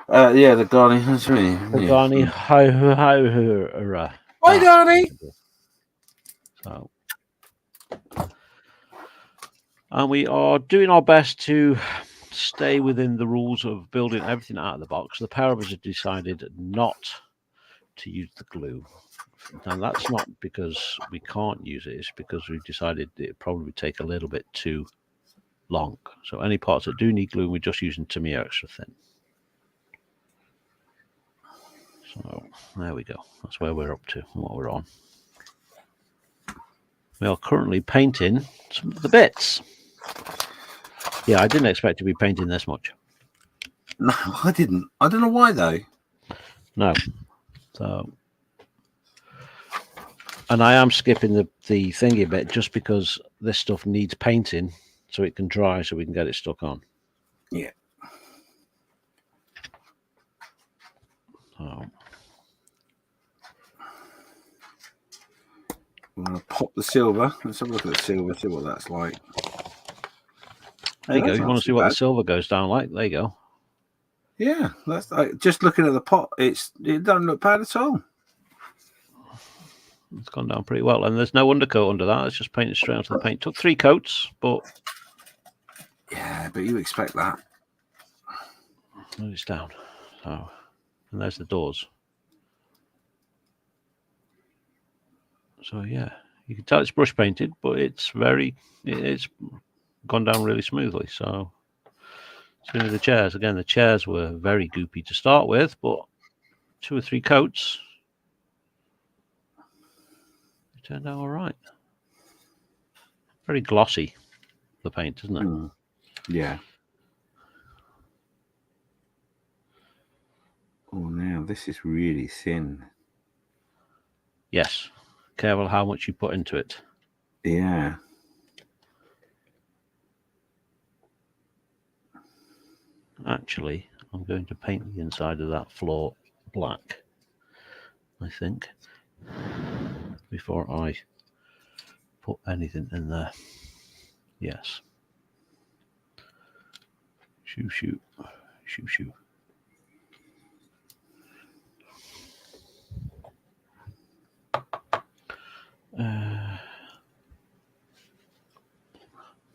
the Garni. That's me. Pagani Hira. Hi, Garni. So, and we are doing our best to stay within the rules of building everything out of the box. The pair of us have decided not to use the glue. And that's not because we can't use it. It's because we've decided it probably would take a little bit too long. So any parts that do need glue, we're just using Tamiya extra thin. So there we go. That's where we're up to and what we're on. We are currently painting some of the bits. Yeah, I didn't expect to be painting this much. No, I didn't. I don't know why, though. No. So, and I am skipping the thingy bit just because this stuff needs painting so it can dry so we can get it stuck on. Yeah. So I'm going to pop the silver. Let's have a look at the silver, see what that's like. there you go. You want to see what the silver goes down like? There you go. Yeah, that's like, just looking at the pot. It doesn't look bad at all. It's gone down pretty well, and there's no undercoat under that. It's just painted straight onto the paint. Took 3 coats, but yeah, but you expect that. It's down. So, and there's the doors. So yeah, you can tell it's brush painted, but it's gone down really smoothly. So, same with the chairs. Again, the chairs were very goopy to start with, but 2 or 3 coats, it turned out all right. Very glossy, the paint, isn't it? Yeah. Oh, now this is really thin. Yes. Careful how much you put into it. Yeah. Actually, I'm going to paint the inside of that floor black, I think, before I put anything in there. Yes. Shoo, shoo. Shoo, shoo.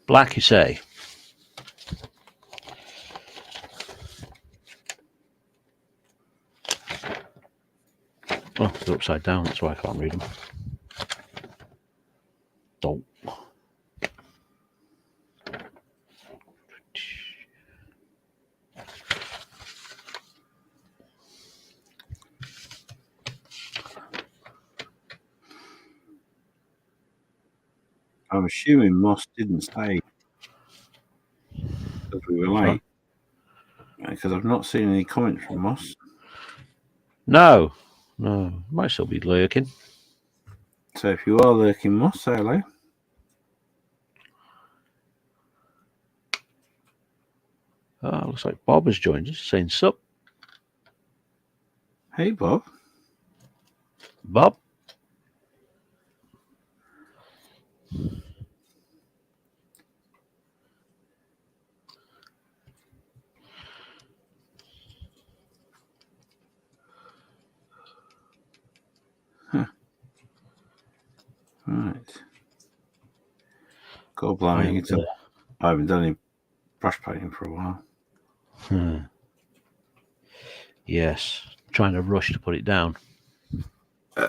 Black, you say? Oh, they're upside down. That's why I can't read them. Oh. I'm assuming Moss didn't stay because we were late. Because I've not seen any comments from Moss. No. Might still be lurking. So if you are lurking, Moss, say hello. Looks like Bob has joined us, saying sup. Hey, Bob. Bob? Huh. Right. God blimey, I haven't done any brush painting for a while. Yes. Trying to rush to put it down.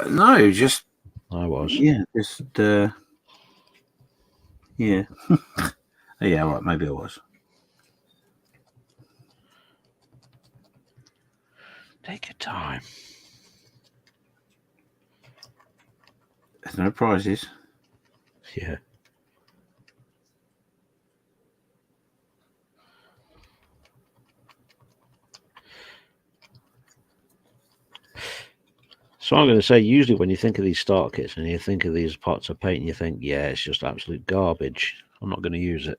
No, just... I was. Yeah, just... yeah. Yeah, right, maybe I was. Take your time. There's no prizes. Yeah. So I'm going to say, usually when you think of these start kits and you think of these pots of paint, you think, yeah, it's just absolute garbage. I'm not going to use it.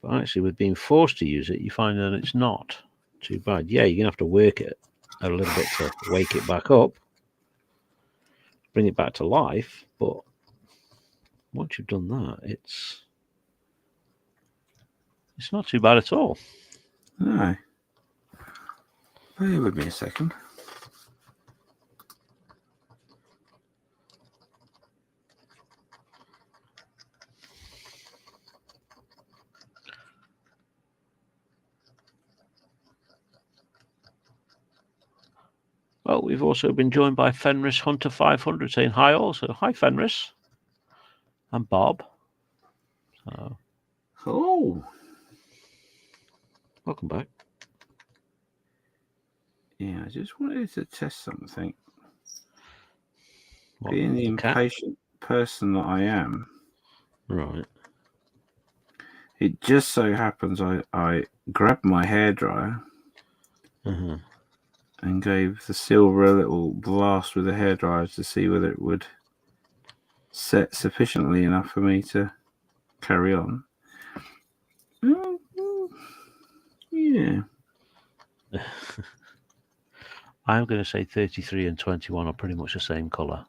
But actually, with being forced to use it, you find that it's not too bad. Yeah, you're going to have to work it a little bit to wake it back up, bring it back to life. But once you've done that, it's not too bad at all. No. Bear with me a second. Well, we've also been joined by Fenris Hunter 500 saying hi also. Hi, Fenris. And Bob. So, hello. Welcome back. Yeah, I just wanted to test something. What, being the impatient person that I am. Right. It just so happens I grabbed my hairdryer and gave the silver a little blast with the hairdryer to see whether it would set sufficiently enough for me to carry on. Yeah. I'm going to say 33 and 21 are pretty much the same colour.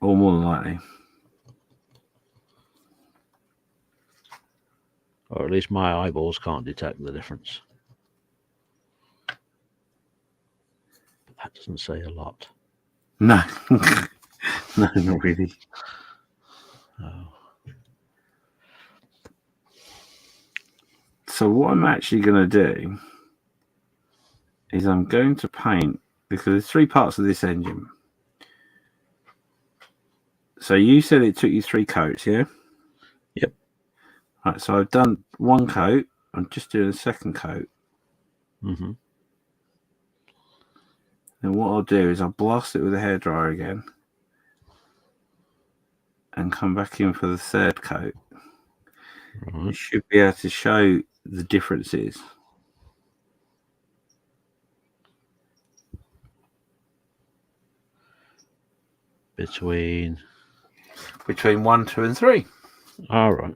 Or more than likely. Or at least my eyeballs can't detect the difference. But that doesn't say a lot. No. No, not really. Oh. So what I'm actually going to do is I'm going to paint, because there's 3 parts of this engine. So you said it took you 3 coats, yeah? Yep. Right, so I've done 1 coat. I'm just doing a 2nd coat. Mm-hmm. And what I'll do is I'll blast it with a hairdryer again and come back in for the 3rd coat. Right. You should be able to show the differences. Between 1, 2, and 3. All right.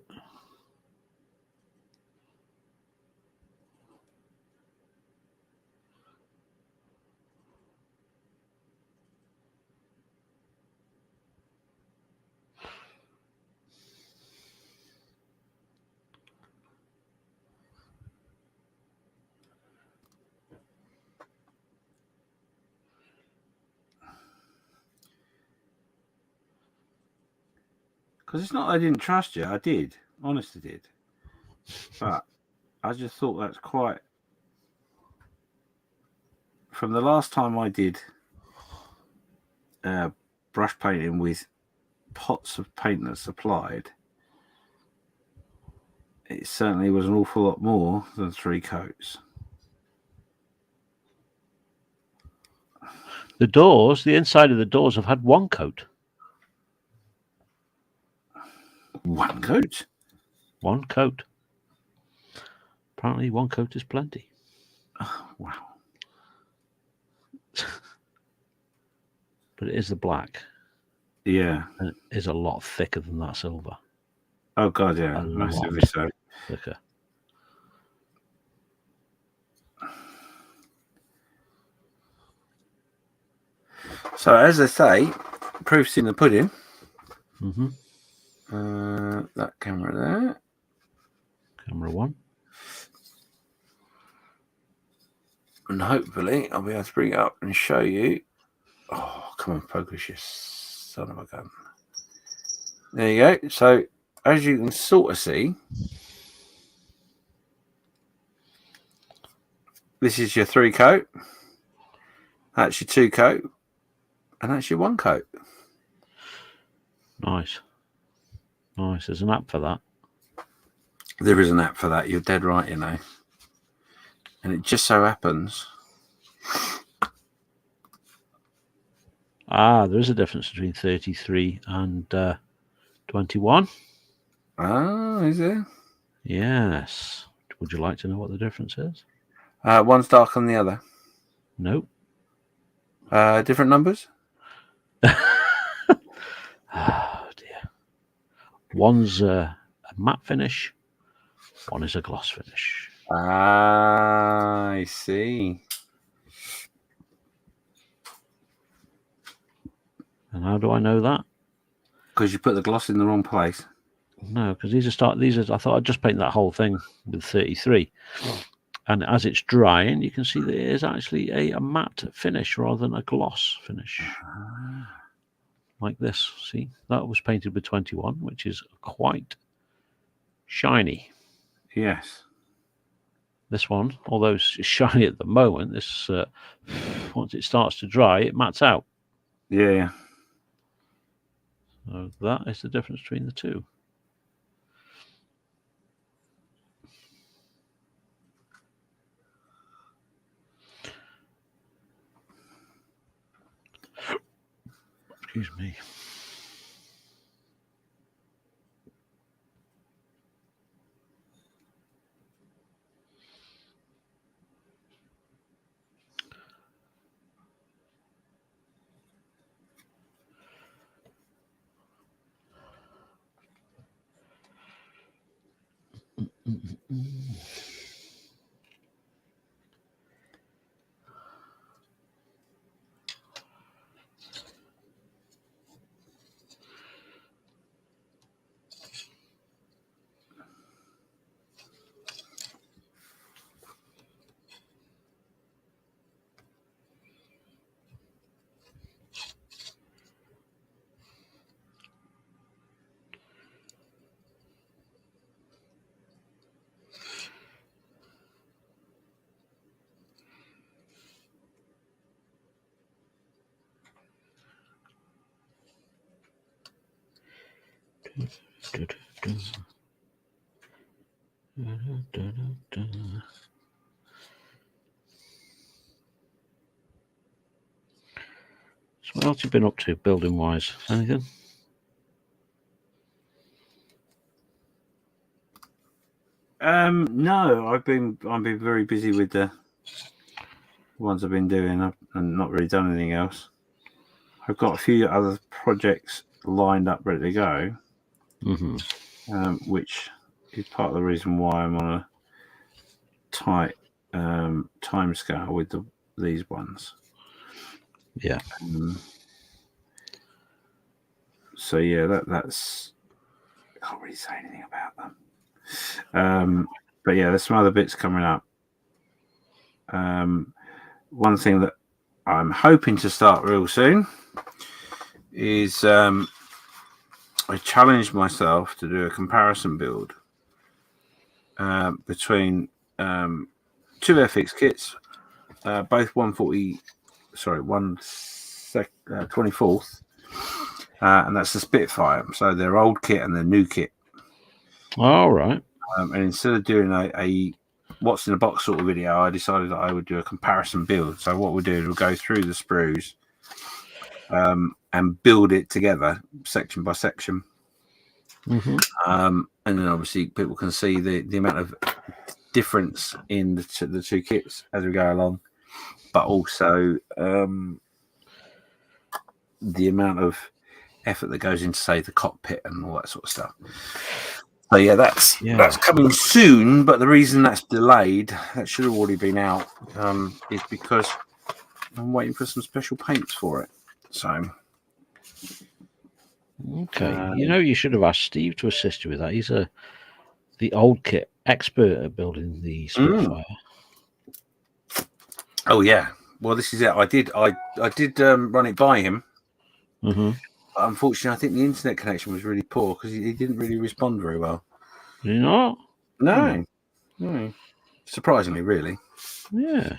Because it's not that I didn't trust you. I did. Honestly did. But I just thought that's quite... From the last time I did brush painting with pots of paint that's supplied, it certainly was an awful lot more than 3 coats. The doors, the inside of the doors have had 1 coat. 1 coat? 1 coat. Apparently 1 coat is plenty. Oh, wow. But it is the black. Yeah. And it is a lot thicker than that silver. Oh, God, yeah. A Massively lot so. thicker. So, as I say, proof's in the pudding. Mm-hmm. That camera there. Camera 1. And hopefully I'll be able to bring it up and show you. Oh, come on, focus, you son of a gun. There you go. So, as you can sort of see, this is your 3 coat. That's your 2 coat. And that's your 1 coat. Nice. Nice. There's an app for that. There is an app for that. You're dead right, you know. And it just so happens. There is a difference between 33 and 21. Is there? Yes. Would you like to know what the difference is? One's darker than the other. Nope. Different numbers? Oh, dear. One's a matte finish. One is a gloss finish. I see. And how do I know that? Because you put the gloss in the wrong place. No, because I thought I'd just paint that whole thing with 33. And as it's drying, you can see that it is actually a matte finish rather than a gloss finish. Like this. See, that was painted with 21, which is quite shiny. Yes. This one, although it's shiny at the moment, this once it starts to dry, it mats out. Yeah. So that is the difference between the two. Excuse me. So what else have you been up to building wise? Anything? No, I've been very busy with the ones I've been doing. I've not really done anything else. I've got a few other projects lined up, ready to go, which is part of the reason why I'm on a tight time scale with these ones. Yeah. So yeah, that's. I can't really say anything about them. But yeah, there's some other bits coming up. One thing that I'm hoping to start real soon is I challenged myself to do a comparison build between two Airfix kits, both 24th, and that's the Spitfire. So their old kit and their new kit. All right. And instead of doing a what's in the box sort of video, I decided that I would do a comparison build. So what we'll do is we'll go through the sprues and build it together, section by section. And then obviously people can see the amount of difference in the two kits as we go along, but also the amount of effort that goes into, say, the cockpit and all that sort of stuff. So yeah, that's coming soon. But the reason that's delayed, that should have already been out, is because I'm waiting for some special paints for it. So okay, you should have asked Steve to assist you with that. He's the old kit expert at building the Spitfire. Oh yeah, well this is it. I did run it by him. But unfortunately, I think the internet connection was really poor because he didn't really respond very well. Did he not? No. Surprisingly, really. Yeah.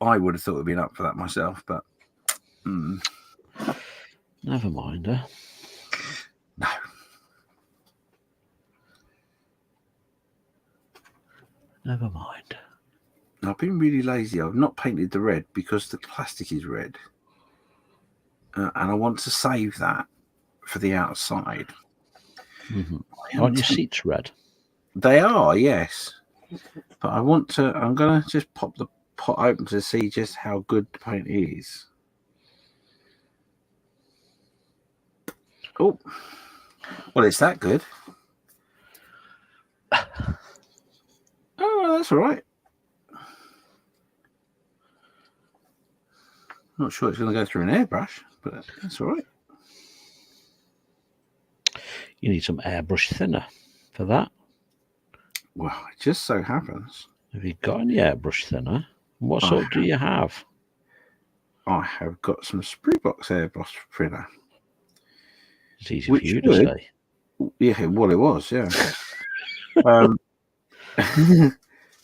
I would have thought it'd been up for that myself, but never mind, huh? No. Never mind. I've been really lazy. I've not painted the red because the plastic is red. And I want to save that for the outside. Aren't your seats red? They are, yes. But I'm going to just pop the pot open to see just how good the paint is. Oh, well, it's that good. Oh, that's all right. Not sure it's going to go through an airbrush, but that's all right. You need some airbrush thinner for that. Well, it just so happens. Have you got any airbrush thinner? What sort do you have? I have got some Spruebox airbrush thinner. It's easy for you to say. Yeah, well, it was, yeah.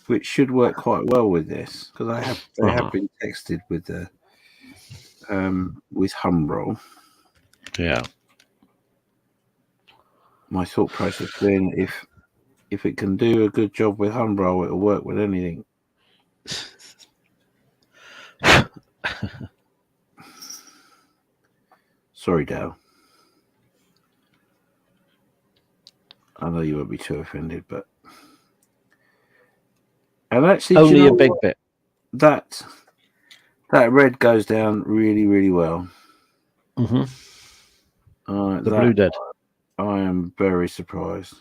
Which should work quite well with this because they have been texted with the with Humbrol. Yeah. My thought process being if it can do a good job with Humbrol, it'll work with anything. Sorry, Dale. I know you won't be too offended, but actually, only a big bit. That red goes down really, really well. The blue did. I am very surprised.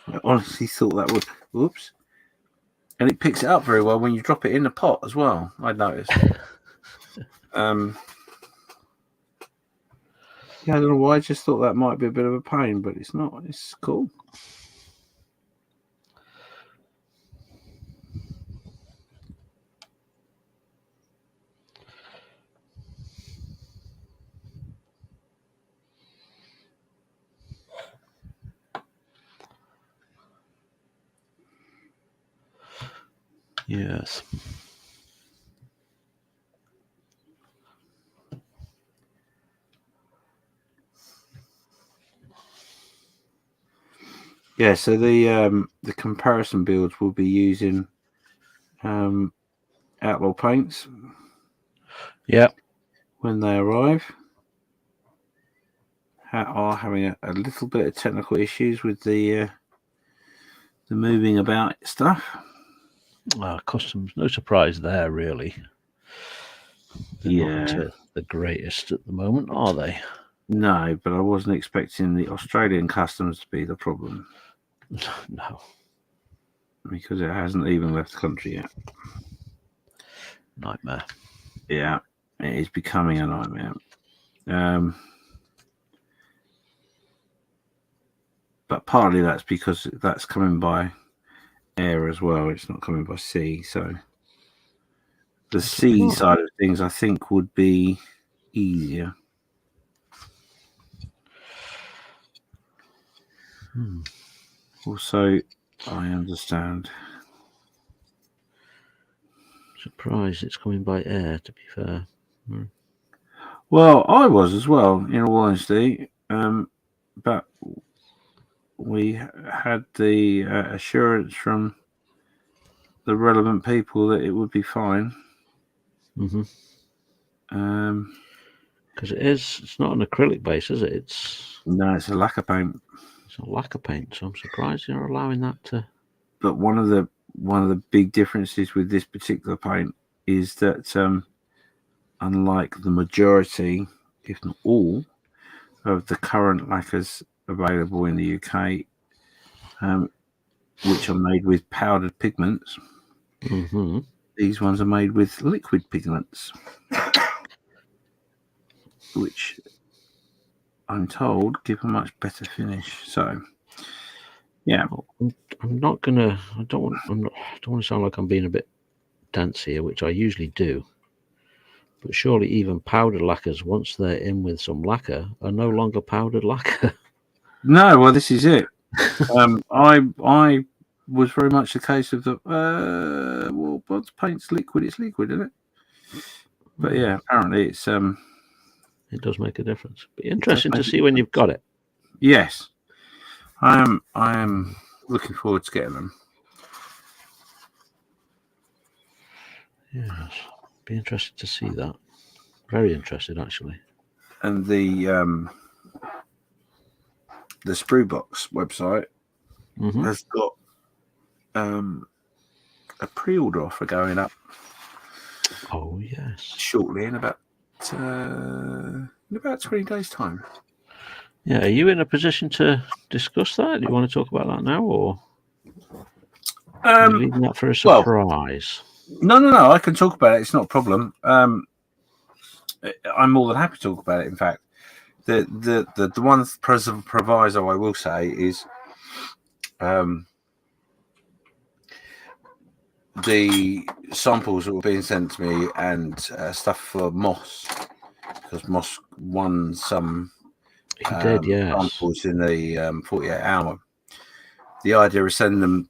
I honestly thought that would. Whoops. And it picks it up very well when you drop it in the pot as well. I noticed. Yeah, I don't know why. I just thought that might be a bit of a pain, but it's not. It's cool. Yes. Yeah, so the comparison builds will be using outlaw paints. Yeah. When they arrive, are having a little bit of technical issues with the moving about stuff. Customs, no surprise there, really. They're not the greatest at the moment, are they? No, but I wasn't expecting the Australian customs to be the problem. No. Because it hasn't even left the country yet. Nightmare. Yeah, it is becoming a nightmare. But partly that's because that's coming by air as well. It's not coming by sea. So the sea side of things, I think, would be easier. Also, I understand. Surprised it's coming by air, to be fair. Well, I was as well, in all honesty. But we had the assurance from the relevant people that it would be fine. Mm-hmm. Because it's not an acrylic base, is it? No, it's a lacquer paint. It's a lacquer paint, so I'm surprised you're allowing that to. But one of the big differences with this particular paint is that unlike the majority, if not all, of the current lacquers available in the UK, which are made with powdered pigments, these ones are made with liquid pigments, which I'm told give a much better finish. So, yeah, I'm not gonna. I don't want to sound like I'm being a bit dense here, which I usually do. But surely even powdered lacquers, once they're in with some lacquer, are no longer powdered lacquer. No, well, this is it. I was very much the case of the well, once paint's liquid, it's liquid, isn't it? But yeah, apparently it's it does make a difference. Be interesting to see when you've got it. Yes, I am looking forward to getting them. Yes, be interested to see that. Very interested, actually. And the Sprue Box website has got a pre-order offer going up. Oh yes, shortly in about 20 days' time. Yeah, are you in a position to discuss that? Do you want to talk about that now, or are you leaving that for a surprise? Well, no. I can talk about it. It's not a problem. I'm more than happy to talk about it. In fact, the one proviso I will say is the samples that were being sent to me and stuff for Moss, because Moss won some samples in the 48 hour. The idea of sending them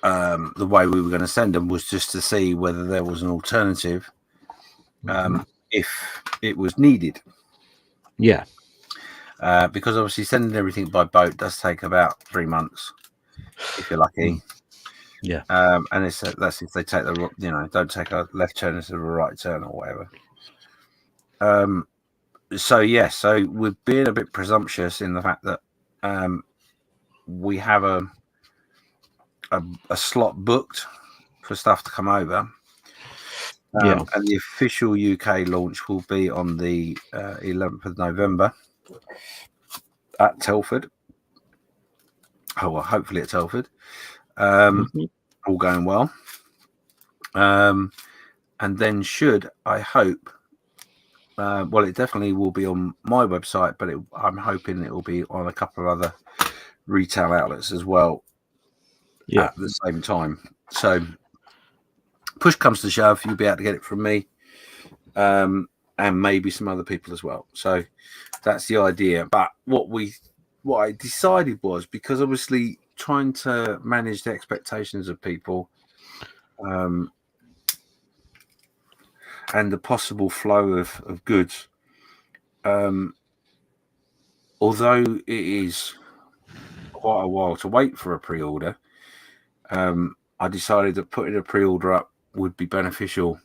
the way we were going to send them was just to see whether there was an alternative if it was needed. Yeah. Because obviously sending everything by boat does take about 3 months if you're lucky. Yeah. And that's if they take don't take a left turn instead of a right turn or whatever. So we're being a bit presumptuous in the fact that we have a slot booked for stuff to come over. And the official UK launch will be on the 11th of November at Telford. Oh, well, hopefully at Telford. All going well. And then I hope, well, it definitely will be on my website, but I'm hoping it will be on a couple of other retail outlets as well at the same time. So push comes to shove, you'll be able to get it from me. And maybe some other people as well. So that's the idea. But what I decided was, because obviously trying to manage the expectations of people and the possible flow of goods, although it is quite a while to wait for a pre-order, I decided that putting a pre-order up would be beneficial.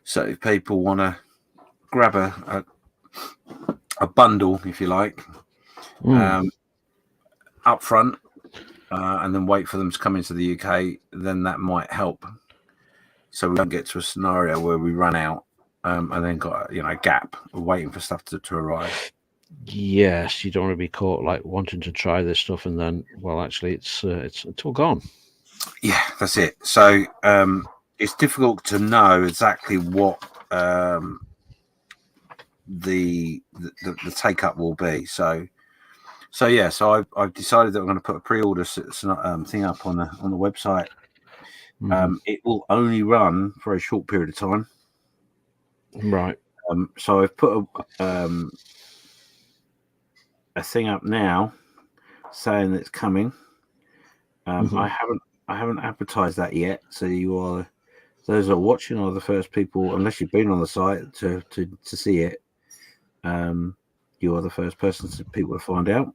So if people want to grab a bundle, if you like, up front, and then wait for them to come into the UK, then that might help. So we don't get to a scenario where we run out and then got a gap of waiting for stuff to arrive. Yes, you don't want to be caught like wanting to try this stuff and then, well, actually, it's all gone. Yeah, that's it. So it's difficult to know exactly what the take up will be. So I've decided that I'm going to put a pre-order thing up on the website. It will only run for a short period of time. Right. So I've put a thing up now saying that it's coming. I haven't advertised that yet. So those who are watching are the first people, unless you've been on the site to see it. You are the first people to find out.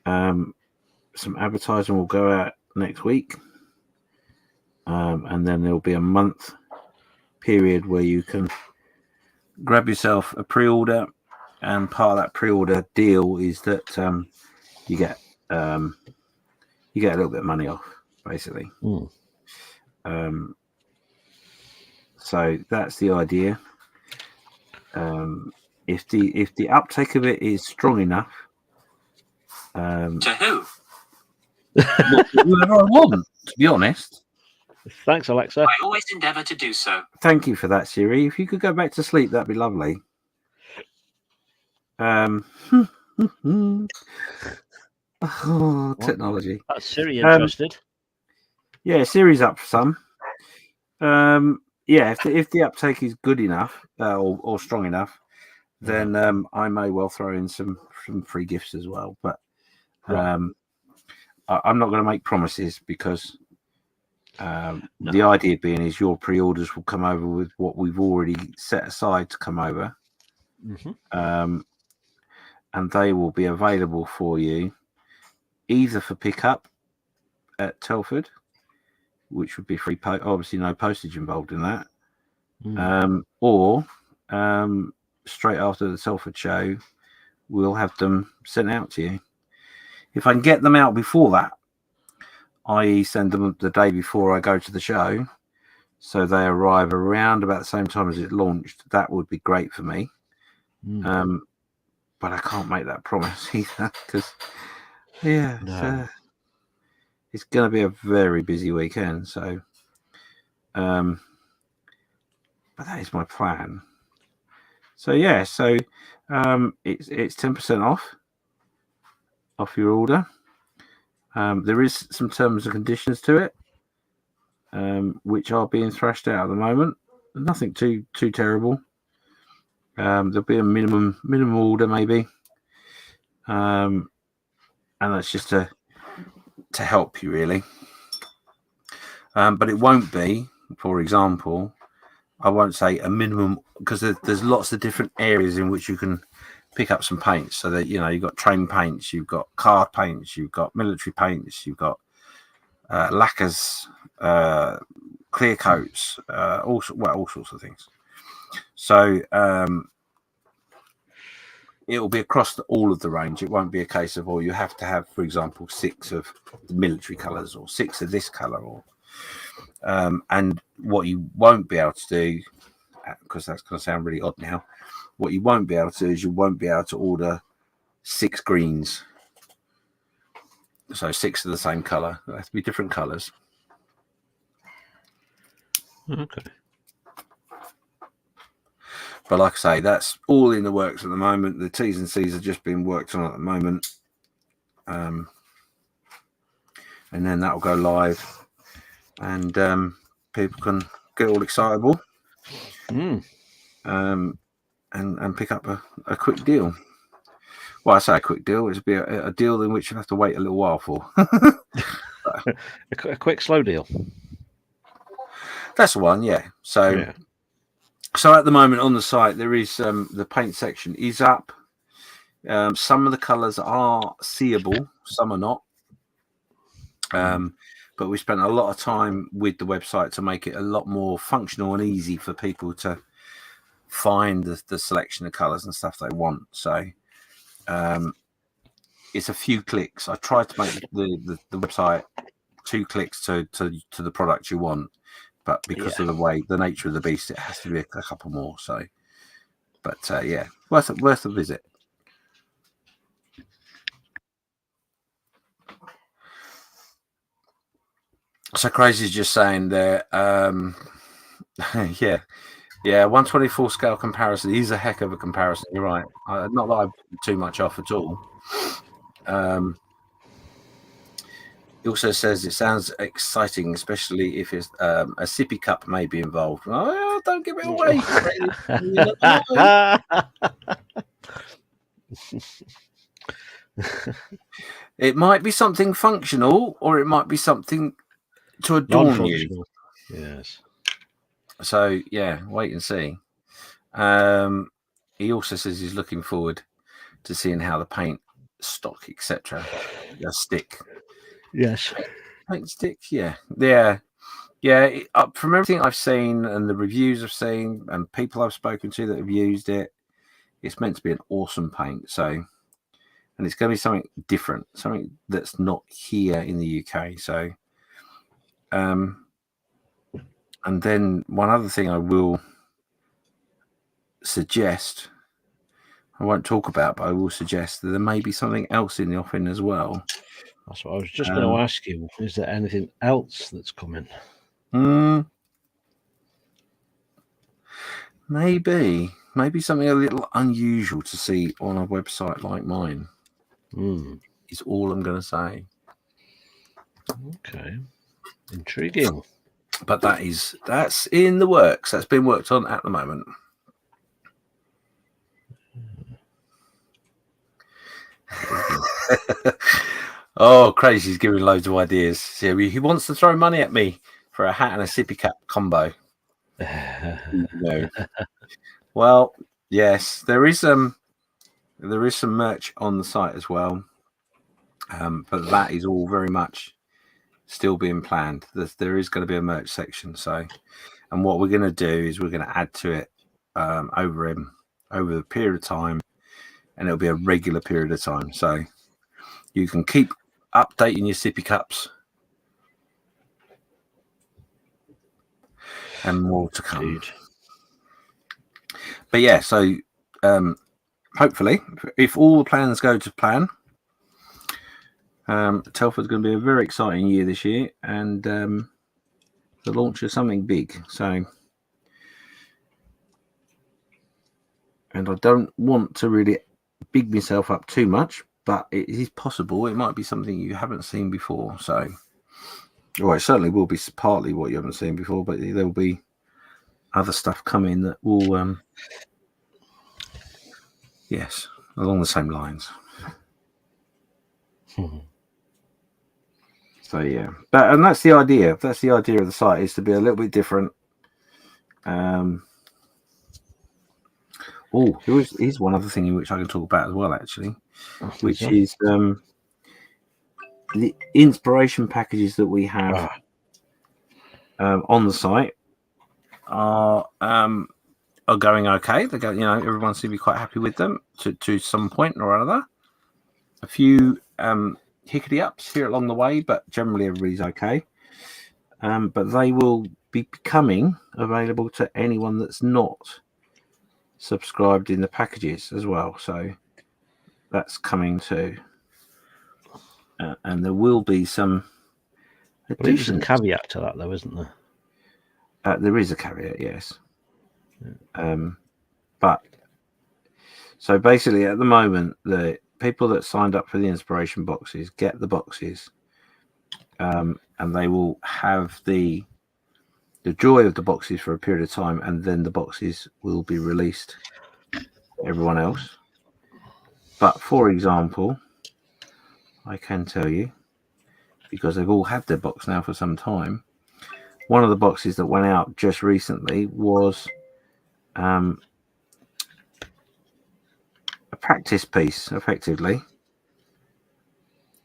Some advertising will go out next week, and then there'll be a month period where you can grab yourself a pre-order, and part of that pre-order deal is that you get a little bit of money off, basically. So that's the idea. If the uptake of it is strong enough, to who? Whoever I want, to be honest. Thanks, Alexa. I always endeavour to do so. Thank you for that, Siri. If you could go back to sleep, that'd be lovely. Technology. That's Siri interested. Yeah, Siri's up for some. Yeah, if the uptake is good enough or strong enough, then I may well throw in some free gifts as well. But I'm not going to make promises because the idea being is your pre-orders will come over with what we've already set aside to come over, and they will be available for you either for pickup at Telford, which would be free. Obviously, no postage involved in that. Or straight after the Telford show, we'll have them sent out to you. If I can get them out before that, i.e. send them the day before I go to the show, so they arrive around about the same time as it launched, that would be great for me. But I can't make that promise either because it's going to be a very busy weekend. So but that is my plan. So it's 10% off your order. There is some terms and conditions to it, which are being thrashed out at the moment. Nothing too terrible. There'll be a minimum order maybe, and that's just to help you really. But it won't be, for example, I won't say a minimum because there's lots of different areas in which you can pick up some paints. So that you've got train paints, you've got car paints, you've got military paints, you've got lacquers, clear coats, all sorts of things. So it will be across all of the range. It won't be a case of you have to have, for example, 6 of the military colours or 6 of this colour, or and what you won't be able to do, because that's going to sound really odd now, what you won't be able to do is you won't be able to order 6 greens. So 6 of the same colour. They have to be different colours. Okay. But like I say, that's all in the works at the moment. The T's and C's are just being worked on at the moment. And then that'll go live. And people can get all excitable. And pick up a quick deal. Well, I say a quick deal. It'll be a deal in which you have to wait a little while for. A quick, slow deal. That's the one, yeah. So at the moment on the site, there is the paint section is up. Some of the colours are seeable, some are not. But we spent a lot of time with the website to make it a lot more functional and easy for people to find the selection of colours and stuff they want. So it's a few clicks. I tried to make the website 2 clicks to the product you want, but because of the nature of the beast, it has to be a couple more. So, but yeah, worth a visit. So Crazy's just saying there, yeah, 124 scale comparison is a heck of a comparison. You're right. Not that I've too much off at all. He also says it sounds exciting, especially if it's a sippy cup may be involved. Oh, don't give it away. It might be something functional, or it might be something to adorn you. Yes. So yeah, wait and see. He also says he's looking forward to seeing how the paint, stock, etc. stick. Yes. Paint stick. Yeah. From everything I've seen and the reviews I've seen and people I've spoken to that have used it, it's meant to be an awesome paint. So, and it's going to be something different, something that's not here in the UK. So, and then one other thing I will suggest, I won't talk about, but I will suggest that there may be something else in the offing as well. That's what I was just going to ask you. Is there anything else that's coming? Maybe something a little unusual to see on a website like mine. Is all I'm going to say. Okay, intriguing. But that's in the works. That's been worked on at the moment. Oh, Crazy's giving loads of ideas. So he wants to throw money at me for a hat and a sippy cap combo. No. Well, yes, there is some merch on the site as well, but that is all very much still being planned. There is going to be a merch section. So, and what we're going to do is we're going to add to it over the period of time, and it'll be a regular period of time. So you can keep updating your sippy cups, and more to come. Indeed. But yeah, so hopefully, if all the plans go to plan, Telford's going to be a very exciting year this year, and the launch of something big. So, and I don't want to really big myself up too much, but it is possible. It might be something you haven't seen before. So, well, it certainly will be partly what you haven't seen before, but there will be other stuff coming that will, yes, along the same lines. So yeah, and that's the idea. That's the idea of the site, is to be a little bit different. Here's one other thing in which I can talk about as well, actually, which is the inspiration packages that we have on the site are going okay. They go, everyone seems to be quite happy with them to some point or another. A few hickety ups here along the way, but generally everybody's okay. But they will be becoming available to anyone that's not subscribed in the packages as well. So that's coming too. And there will be some additions. There's a caveat to that, though, isn't there? There is a caveat, yes. But so basically, at the moment, the people that signed up for the inspiration boxes get the boxes, and they will have the joy of the boxes for a period of time, and then the boxes will be released to everyone else. But for example, I can tell you, because they've all had their box now for some time, one of the boxes that went out just recently was a practice piece, effectively.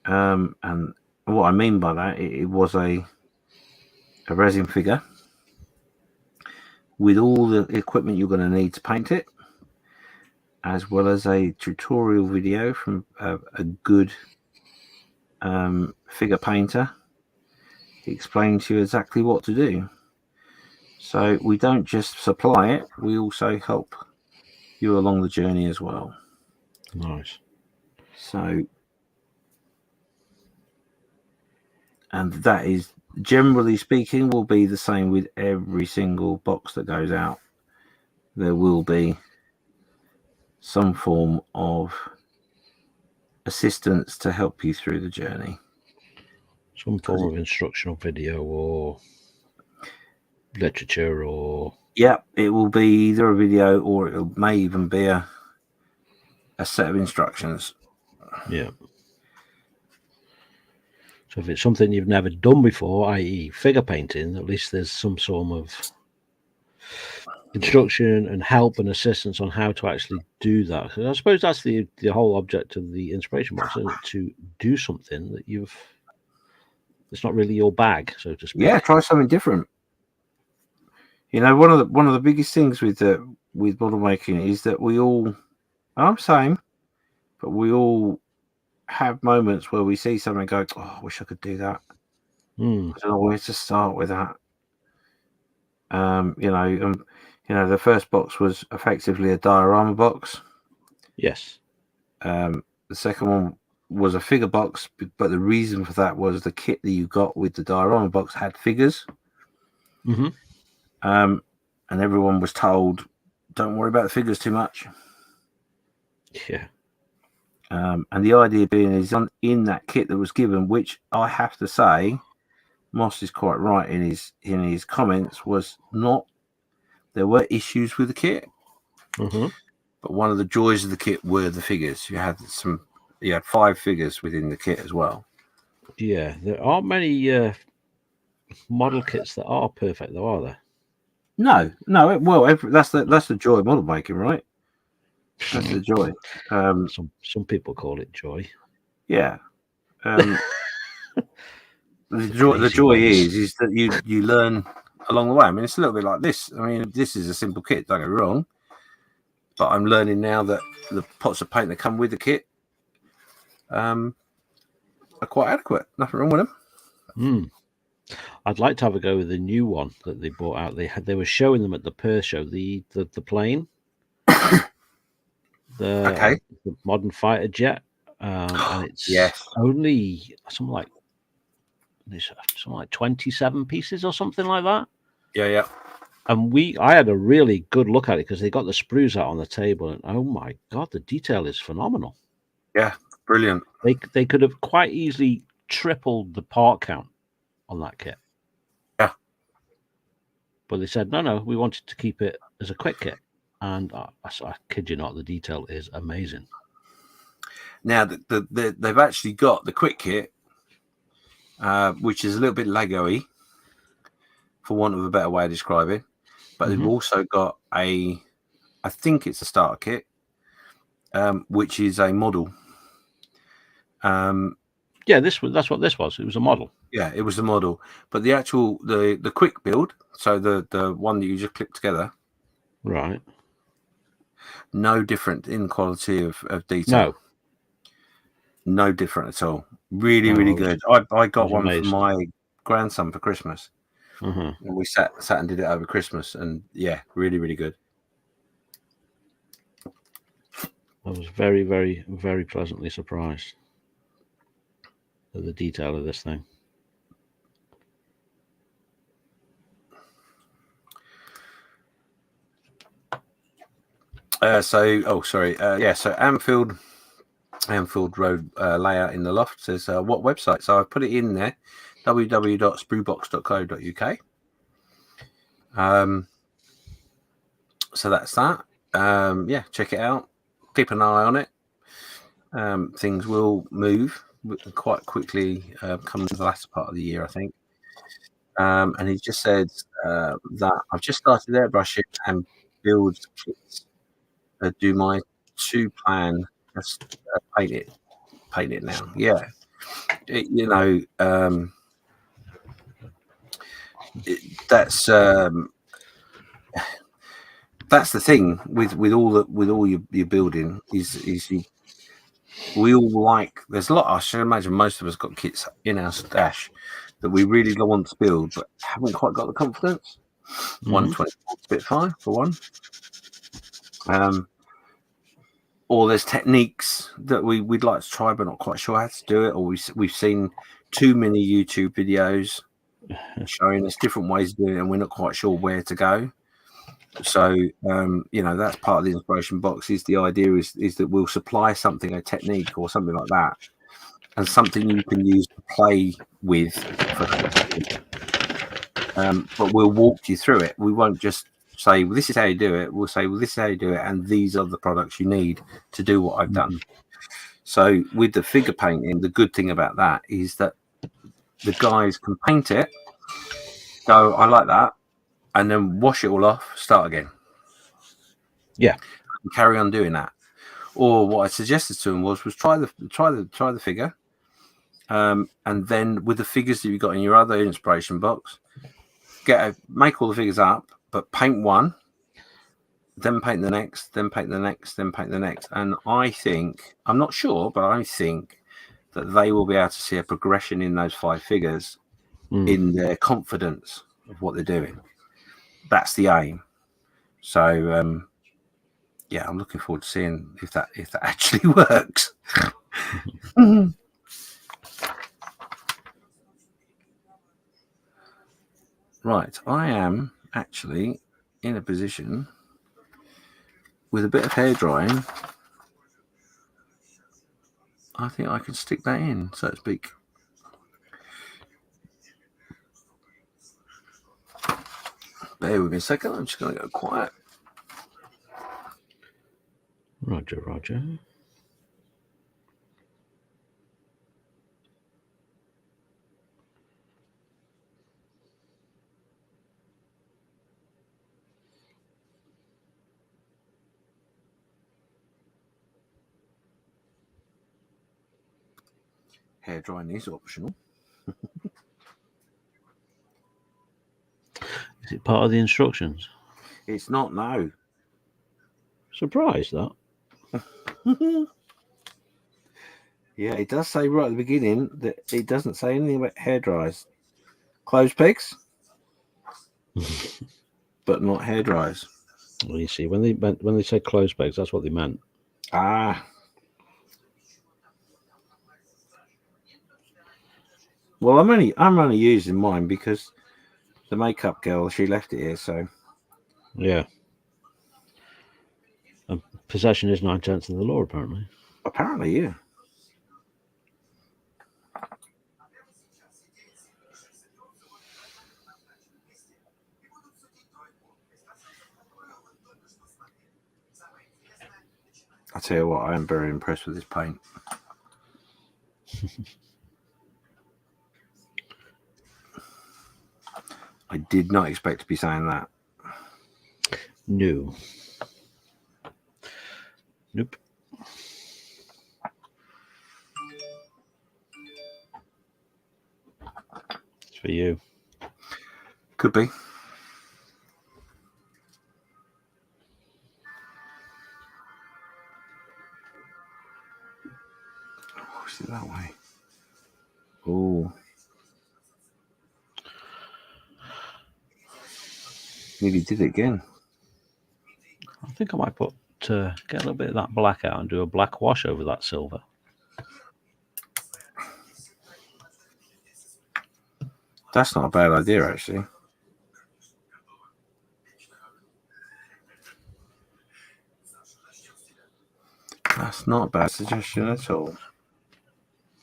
And what I mean by that, it was a resin figure with all the equipment you're going to need to paint it, as well as a tutorial video from a good figure painter. He explains to you exactly what to do. So we don't just supply it, we also help you along the journey as well. Nice. So, and that is, generally speaking, will be the same with every single box that goes out. There will be some form of assistance to help you through the journey. Some form of instructional video or literature or... Yeah, it will be either a video or it may even be a set of instructions. Yeah. So if it's something you've never done before, i.e. figure painting, at least there's some sort of instruction and help and assistance on how to actually do that. Because I suppose that's the whole object of the inspiration box, isn't it? To do something that it's not really your bag, so to speak. Yeah, try something different. You know, one of the biggest things with model making is that we all, I'm same, but we all have moments where we see something and go, oh, I wish I could do that. I don't know where to start with that. The first box was effectively a diorama box. Yes. The second one was a figure box, but the reason for that was the kit that you got with the diorama box had figures. Mm-hmm. And everyone was told, don't worry about the figures too much. Yeah. And the idea being is in that kit that was given, which I have to say, Moss is quite right in his comments, was not, there were issues with the kit, Mm-hmm. but one of the joys of the kit were the figures. You had 5 figures within the kit as well. Yeah, there aren't many model kits that are perfect, though, are there? No. Well, that's the joy of model making, right? That's the joy. Some people call it joy. Yeah. The joy is that you learn along the way. I mean, it's a little bit like this. I mean, this is a simple kit, don't get me wrong, but I'm learning now that the pots of paint that come with the kit are quite adequate. Nothing wrong with them. I'd like to have a go with the new one that they brought out. They were showing them at the Perth show, the plane, the modern fighter jet, and it's only something like 27 pieces or something like that. Yeah. And I had a really good look at it because they got the sprues out on the table, and oh my god, the detail is phenomenal. Yeah, brilliant. They could have quite easily tripled the part count on that kit. Yeah. But they said, no, we wanted to keep it as a quick kit. And I kid you not, the detail is amazing. Now, they've actually got the quick kit, which is a little bit Lego-y, for want of a better way of describing. But they've also got I think it's a starter kit, which is a model. Yeah, that's what this was. It was a model. Yeah, it was a model. But the actual the quick build, so the one that you just click together, right? No different in quality of detail. No different at all. Really good. I got one for my grandson for Christmas. And we sat and did it over Christmas, and yeah, really good. I was very, very, very pleasantly surprised at the detail of this thing. So Anfield Road layout in the loft says what website? So I've put it in there, www.spruebox.co.uk. So that's that. Check it out. Keep an eye on it. Things will move quite quickly come the latter part of the year, I think. And he just said that I've just started airbrushing and build kits. Do my to plan. Let's paint it now. Yeah, that's the thing with all your building is we all like. There's a lot. I should imagine most of us got kits in our stash that we really want to build, but haven't quite got the confidence. 120 Spitfire for one. Or there's techniques that we'd like to try, but not quite sure how to do it. Or we've seen too many YouTube videos showing us different ways of doing it, and we're not quite sure where to go. So that's part of the inspiration box. Is the idea is that we'll supply something, a technique or something like that, and something you can use to play with. But we'll walk you through it. We won't just say, well, this is how you do it. We'll say, well, this is how you do it, and these are the products you need to do what I've done. So with the figure painting, the good thing about that is that the guys can paint it, go, I like that, and then wash it all off, start again. Yeah, and carry on doing that. Or what I suggested to them was try the figure, and then with the figures that you've got in your other inspiration box, make all the figures up, but paint one, then paint the next, then paint the next, then paint the next. And I think, I'm not sure, but I think that they will be able to see a progression in those 5 figures in their confidence of what they're doing. That's the aim. So I'm looking forward to seeing if that actually works. Right, I am actually in a position with a bit of hair drying. I think I can stick that in, so to speak. Bear with me a second. I'm just going to go quiet. Roger. Hair drying is optional. Is it part of the instructions? It's not, no. Surprised that. Yeah, it does say right at the beginning that it doesn't say anything about hair dryers. Clothes pegs, but not hair dryers. Well, you see, when they said clothes pegs, that's what they meant. Ah. Well, I'm only using mine because the makeup girl, she left it here, so Yeah. And possession is 9/10 of the law, apparently. Apparently, yeah. I tell you what, I am very impressed with this paint. I did not expect to be saying that. No. Nope. It's for you. Could be. Oh, is it that way? Oh. Nearly did it again. I think I might get a little bit of that black out and do a black wash over that silver. That's not a bad idea, actually. That's not a bad suggestion at all.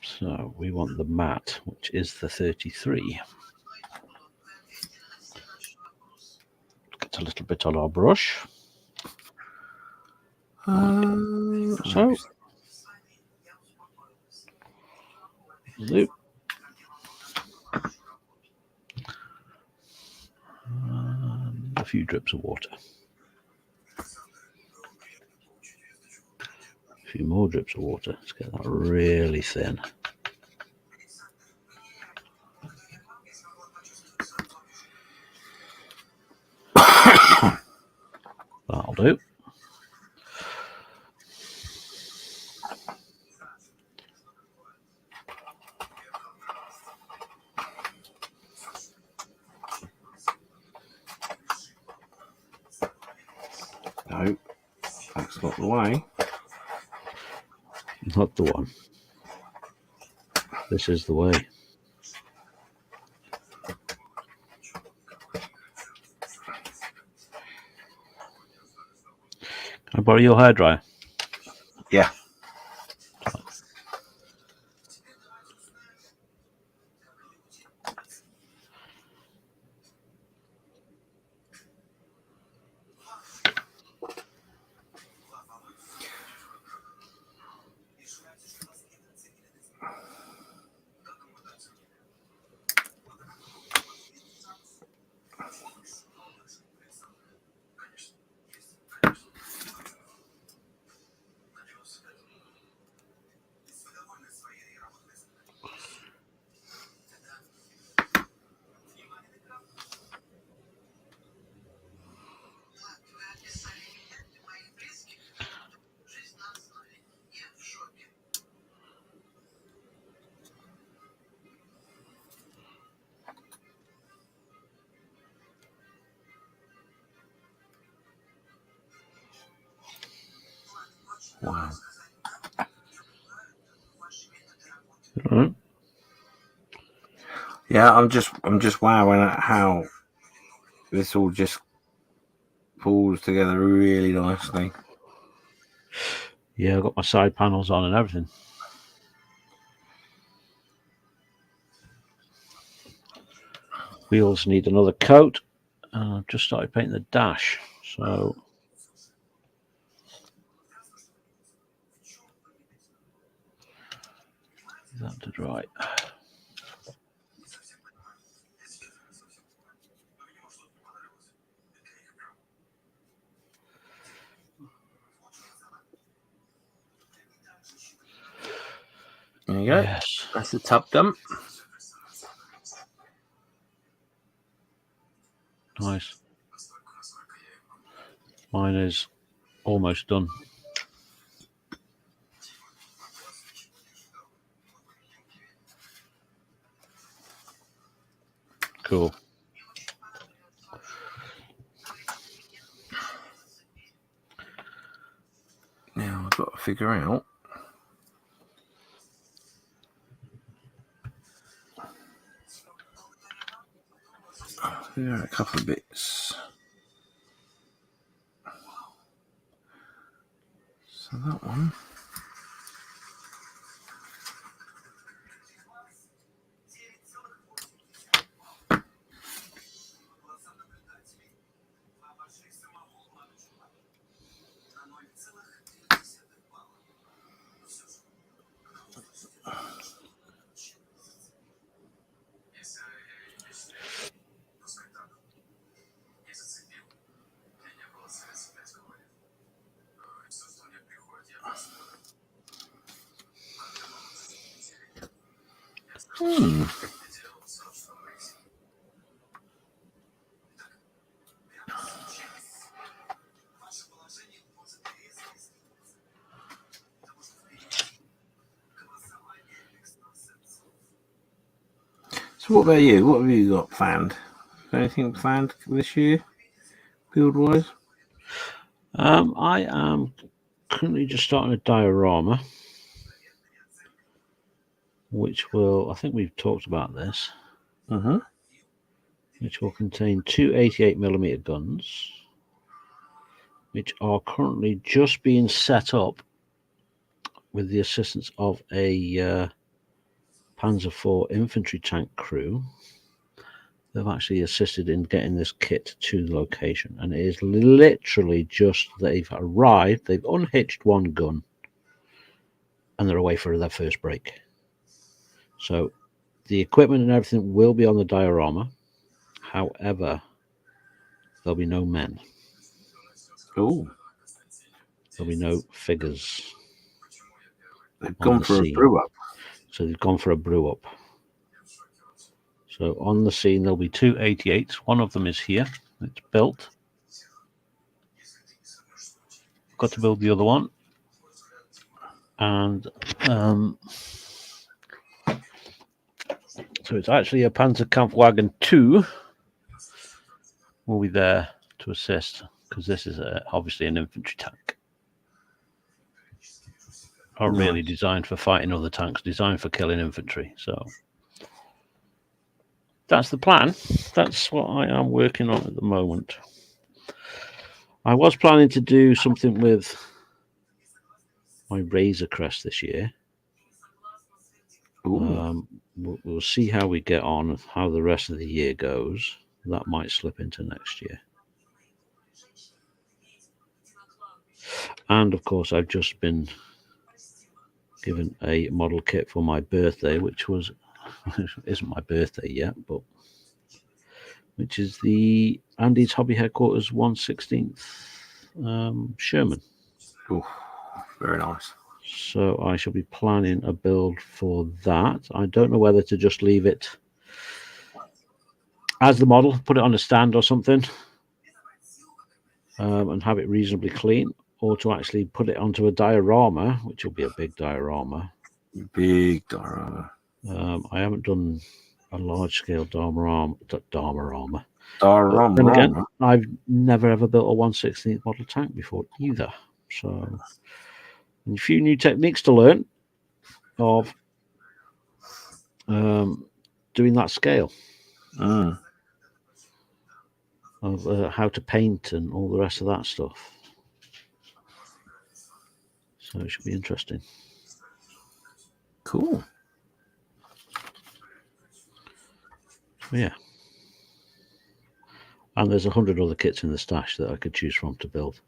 So we want the matte, which is the 33. Get a little bit on our brush. So loop. And a few drips of water. A few more drips of water. Let's get that really thin. That'll do. No, that's not the way. Not the one. This is the way. Can I borrow your hairdryer? Yeah. Wow. All right. Yeah, I'm just wowing at how this all just pulls together really nicely. Yeah, I've got my side panels on and everything. Wheels need another coat. I've just started painting the dash, so that to dry. There you go. Yes. That's the tub dump. Nice. Mine is almost done. Cool. Now I've got to figure out a couple of bits. So that one. So what about you? What have you got planned? Anything planned this year, build-wise? I am currently just starting a diorama, which will, I think we've talked about this, which will contain two 88mm guns, which are currently just being set up with the assistance of a Panzer IV infantry tank crew. They've actually assisted in getting this kit to the location, and it is literally just they've arrived, they've unhitched one gun, and they're away for their first break. So the equipment and everything will be on the diorama. However, there'll be no men. Oh. There'll be no figures. They've gone for scene. a brew up. So they've gone for a brew up. So on the scene, there'll be 2 88s. One of them is here. It's built. Got to build the other one. And so it's actually a Panzerkampfwagen 2 will be there to assist, because this is obviously an infantry tank. Not really designed for fighting other tanks, designed for killing infantry. So that's the plan. That's what I am working on at the moment. I was planning to do something with my Razor Crest this year. We'll see how we get on, how the rest of the year goes. That might slip into next year. And of course, I've just been given a model kit for my birthday, which was isn't my birthday yet, but which is the Andy's Hobby Headquarters 1/16th Sherman. Ooh, very nice. So I shall be planning a build for that. I don't know whether to just leave it as the model, put it on a stand or something, and have it reasonably clean, or to actually put it onto a diorama, which will be a big diorama. Big diorama. I haven't done a large-scale diorama. Diorama. Then again, I've never ever built a 1/16th model tank before either. So a few new techniques to learn of doing that scale. Of how to paint and all the rest of that stuff. So it should be interesting. Cool. Yeah. And there's 100 other kits in the stash that I could choose from to build.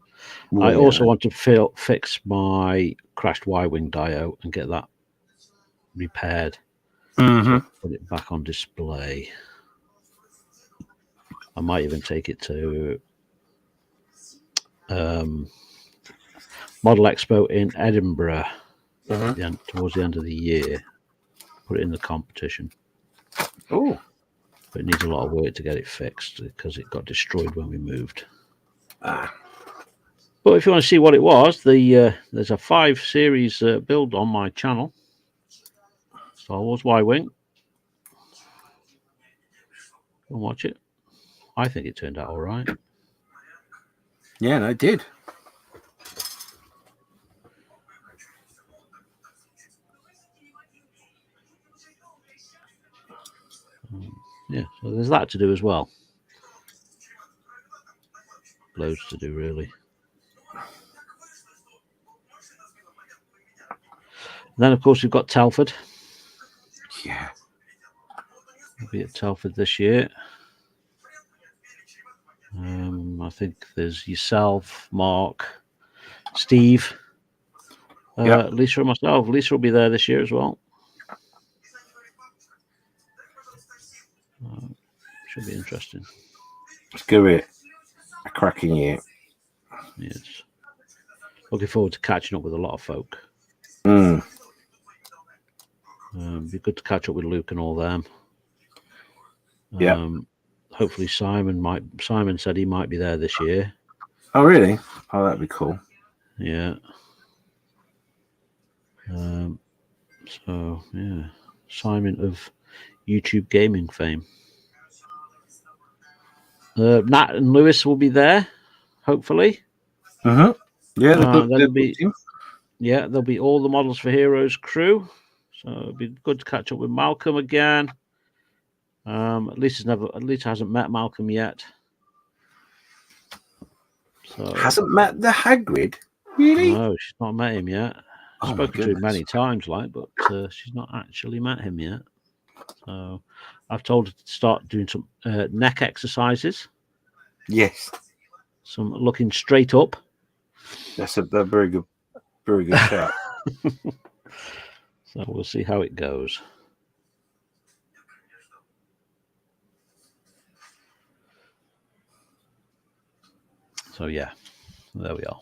I also want to fix my crashed Y-wing dio and get that repaired. So put it back on display. I might even take it to Model Expo in Edinburgh towards the end of the year. Put it in the competition. Oh. But it needs a lot of work to get it fixed because it got destroyed when we moved. But if you want to see what it was, there's a 5 series build on my channel. Star Wars Y-Wing. Go and watch it. I think it turned out all right. Yeah, no, it did. Yeah, so there's that to do as well. Loads to do, really. And then, of course, we've got Telford. Yeah. We'll be at Telford this year. I think there's yourself, Mark, Steve, Lisa and myself. Lisa will be there this year as well. Should be interesting. Let's give it a cracking year. Yes. Looking forward to catching up with a lot of folk. Be good to catch up with Luke and all them. Hopefully Simon said he might be there this year. Oh, really? Oh, that'd be cool. Yeah. So, yeah. Simon of YouTube gaming fame. Nat and Lewis will be there, hopefully. Yeah, there'll be all the Models for Heroes crew. So it'll be good to catch up with Malcolm again. At least hasn't met Malcolm yet. So hasn't met the Hagrid? Really? No, she's not met him yet. I've spoken to him many times, but she's not actually met him yet. So I've told her to start doing some neck exercises. Yes. Some looking straight up. That's a very good shout. So we'll see how it goes. So yeah, there we are.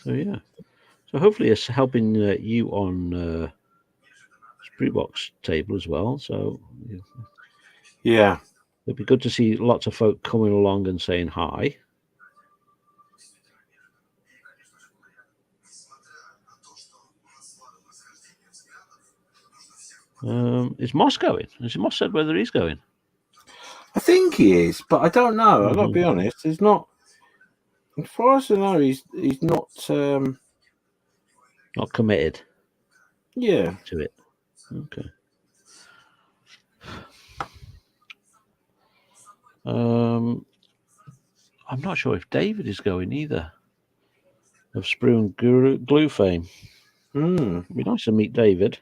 So yeah. So hopefully it's helping you on Spreebox table as well. So Yeah. it'd be good to see lots of folk coming along and saying hi. Is Moss going? Has Moss said whether he's going? I think he is, but I don't know. I've got to be honest. He's not. As far as I know, he's not. Not committed. Yeah. To it. Okay. I'm not sure if David is going either. Of Sprue and Glue fame. It'd be nice to meet David.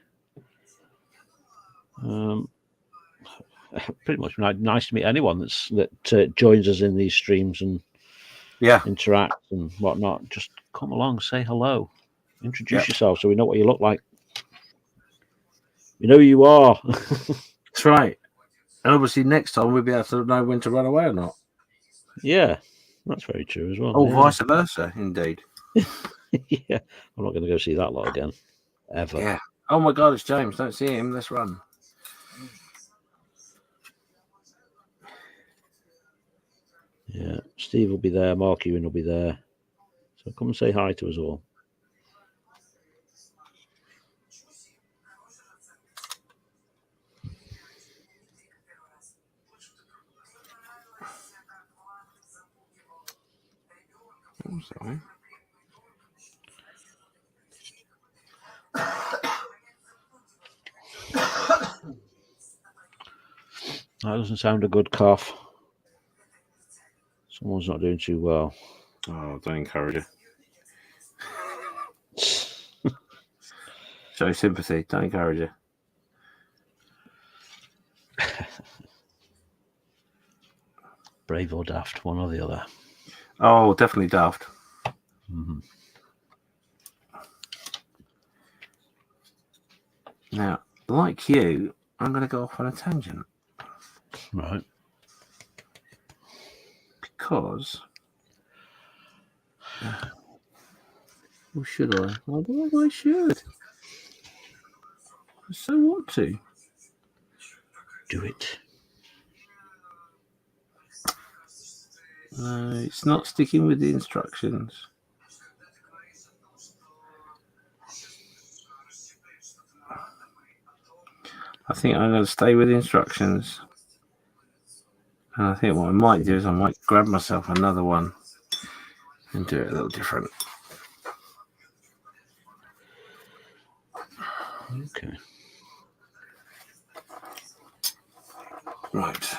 Pretty much nice to meet anyone that joins us in these streams and interacts and whatnot. Just come along, say hello, introduce yourself, so we know what you look like. We know who you are. That's right. And obviously, next time we'll be able to know when to run away or not. Yeah, that's very true as well. Oh, vice versa, indeed. Yeah, I'm not going to go see that lot again, ever. Yeah. Oh my God, it's James. Don't see him. Let's run. Yeah, Steve will be there. Mark Ewan will be there. So come and say hi to us all. Oh, sorry. That doesn't sound a good cough. Someone's not doing too well. Oh, don't encourage it. Show sympathy. Don't encourage it. Brave or daft, one or the other. Oh, definitely daft. Mm-hmm. Now, like you, I'm going to go off on a tangent. Right. Because... Or should I? I don't know if I should. I so want to. Do it. No, it's not sticking with the instructions. I think I'm going to stay with the instructions. And I think what I might do is I might grab myself another one and do it a little different. Okay. Right.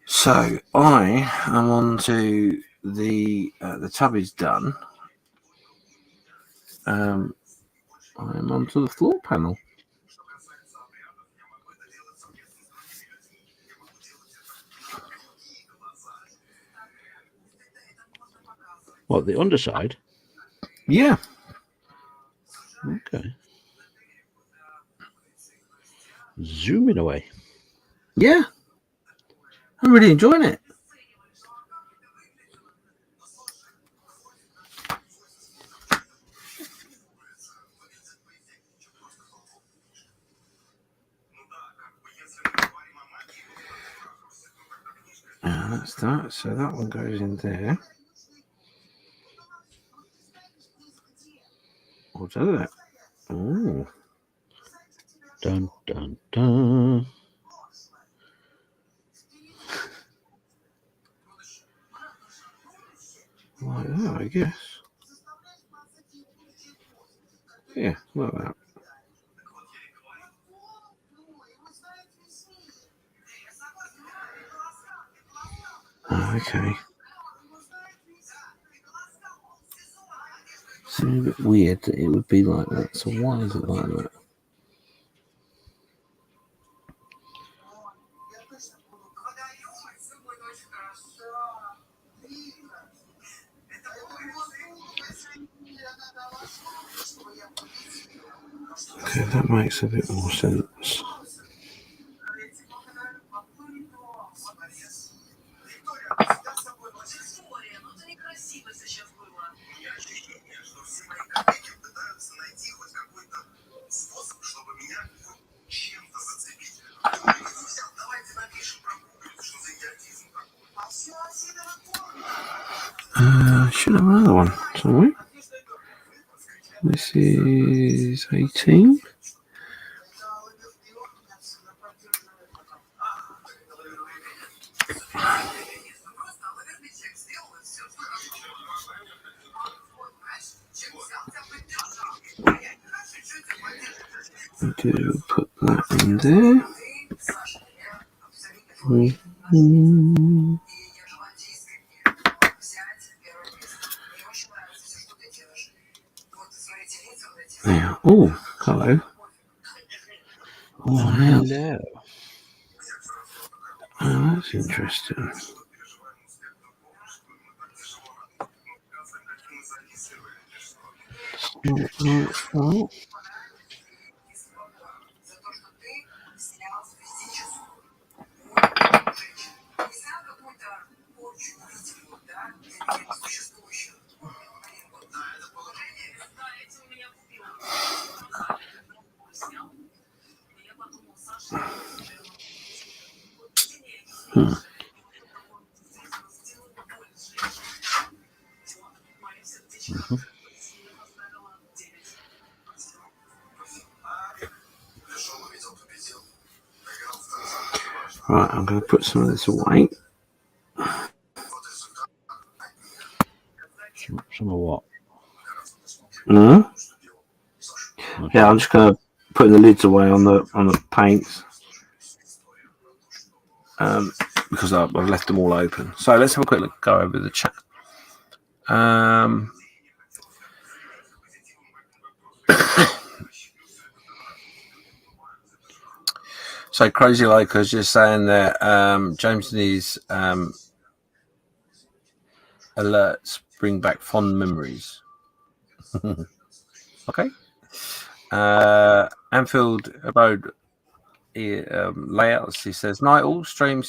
So I am on to the tub is done. I'm onto the floor panel. What, the underside? Yeah. Okay. Zooming away. Yeah. I'm really enjoying it. That's that. So that one goes in there. Or does it? Oh. Dun, dun, dun. Like that, I guess. Yeah, like that. Okay. Seems a bit weird that it would be like that. So why is it like that? Okay, that makes a bit more sense. Should have another one somewhere. This is 18. Do put that in there. Yeah. Oh, hello. Oh, hello. Oh, that's interesting. Oh. Mm-hmm. Right, I'm going to put some of this away. Some of what? Yeah, I'm just going to put the lids away on the paints because I've left them all open. So let's have a quick look. Go over the chat. So Crazy Loco's just saying that James needs alerts bring back fond memories. Okay. Anfield Road layouts. He says, "Night all, stream.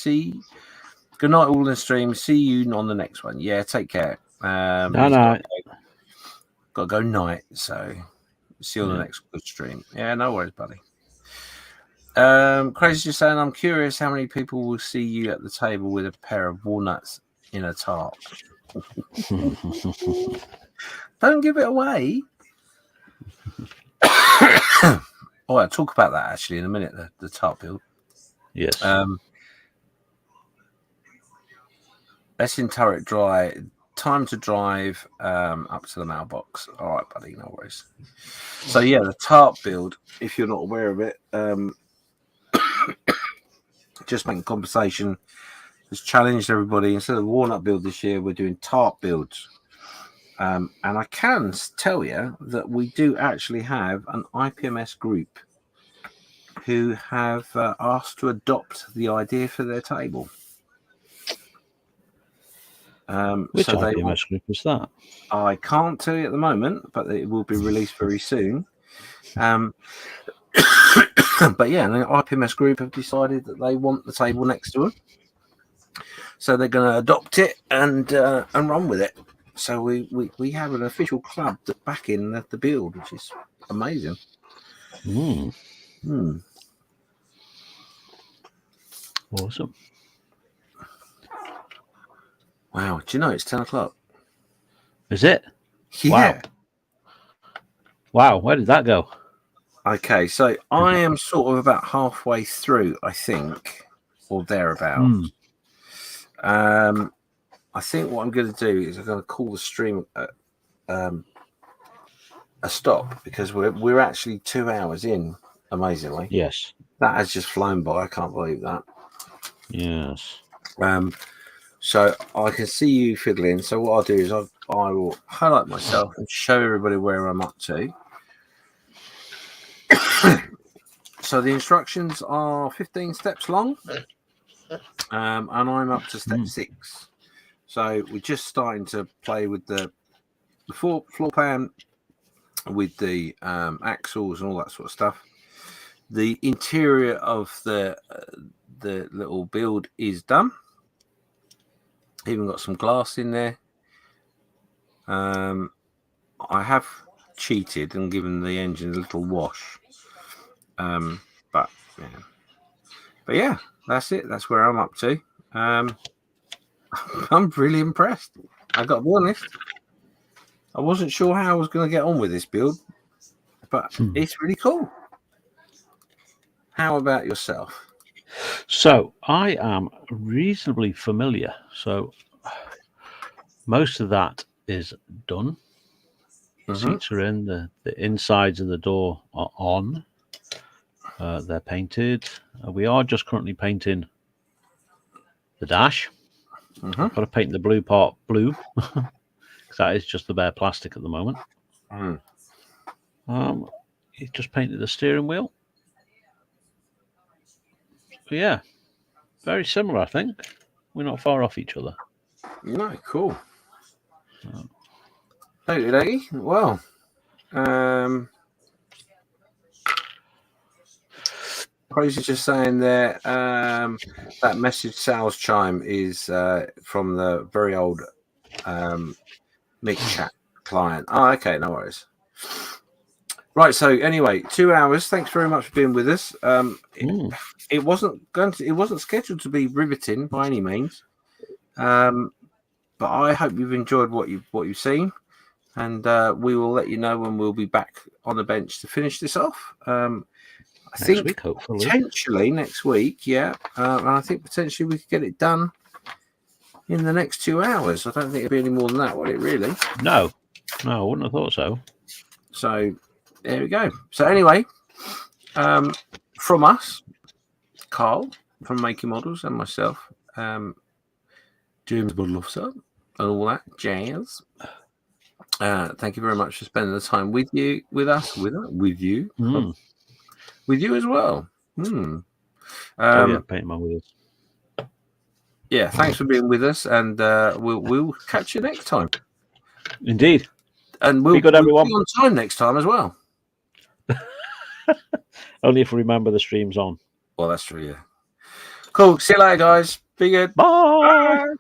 Good night all in stream. See you on the next one. Yeah, take care. No. Got to go night. So see you on the next good stream. Yeah, no worries, buddy. Crazy just saying, I'm curious how many people will see you at the table with a pair of walnuts in a tart. Don't give it away. Oh, I'll talk about that actually in a minute, the tart build. Yes. Let's in turret dry. Time to drive up to the mailbox. All right, buddy, no worries. So yeah, the tart build, if you're not aware of it, just making conversation, has challenged everybody. Instead of walnut build this year, we're doing tart builds. And I can tell you that we do actually have an IPMS group who have asked to adopt the idea for their table. Which IPMS group is that? I can't tell you at the moment, but it will be released very soon. But yeah, the IPMS group have decided that they want the table next to them, so they're going to adopt it and run with it. So we have an official club that back in the build, which is amazing. Awesome. Wow, do you know it's 10 o'clock? Is it? Yeah. Wow, where did that go? Okay, so I am sort of about halfway through, I think, or thereabouts. I think what I'm going to do is I'm going to call the stream a stop, because we're actually 2 hours in, amazingly. Yes. That has just flown by. I can't believe that. Yes. So I can see you fiddling. So what I'll do is I will highlight myself and show everybody where I'm up to. So the instructions are 15 steps long, and I'm up to step 6. So we're just starting to play with the floor plan, with the axles and all that sort of stuff. The interior of the little build is done. Even got some glass in there. I have cheated and given the engine a little wash. But yeah, that's it. That's where I'm up to. I'm really impressed. I got to be honest. I wasn't sure how I was going to get on with this build, but it's really cool. How about yourself? So I am reasonably familiar. So most of that is done. The seats are in, the insides of the door are on. They're painted. We are just currently painting the dash. I've got to paint the blue part blue, because that is just the bare plastic at the moment. He just painted the steering wheel. So yeah, very similar, I think. We're not far off each other. No, cool. Okay, well, Crazy's just saying there that message sales chime is from the very old Mick Chat client. Oh, okay, no worries. Right, so anyway, 2 hours. Thanks very much for being with us. It wasn't scheduled to be riveting by any means, but I hope you've enjoyed what you've seen, and we will let you know when we'll be back on the bench to finish this off. I think week, hopefully. Potentially next week, yeah, and I think potentially we could get it done in the next 2 hours. I don't think it'd be any more than that, would it? Really? No, I wouldn't have thought so. So there we go. So anyway, from us, Karl from Making Models, and myself, James Model Officer, and all that jazz. Thank you very much for spending the time with you as well. Yeah, paint my wheels. Yeah, thanks for being with us, and we'll catch you next time. Indeed. And we'll be everyone. On time next time as well. Only if we remember the stream's on. Well, that's true, yeah. Cool. See you later, guys. Be good. Bye.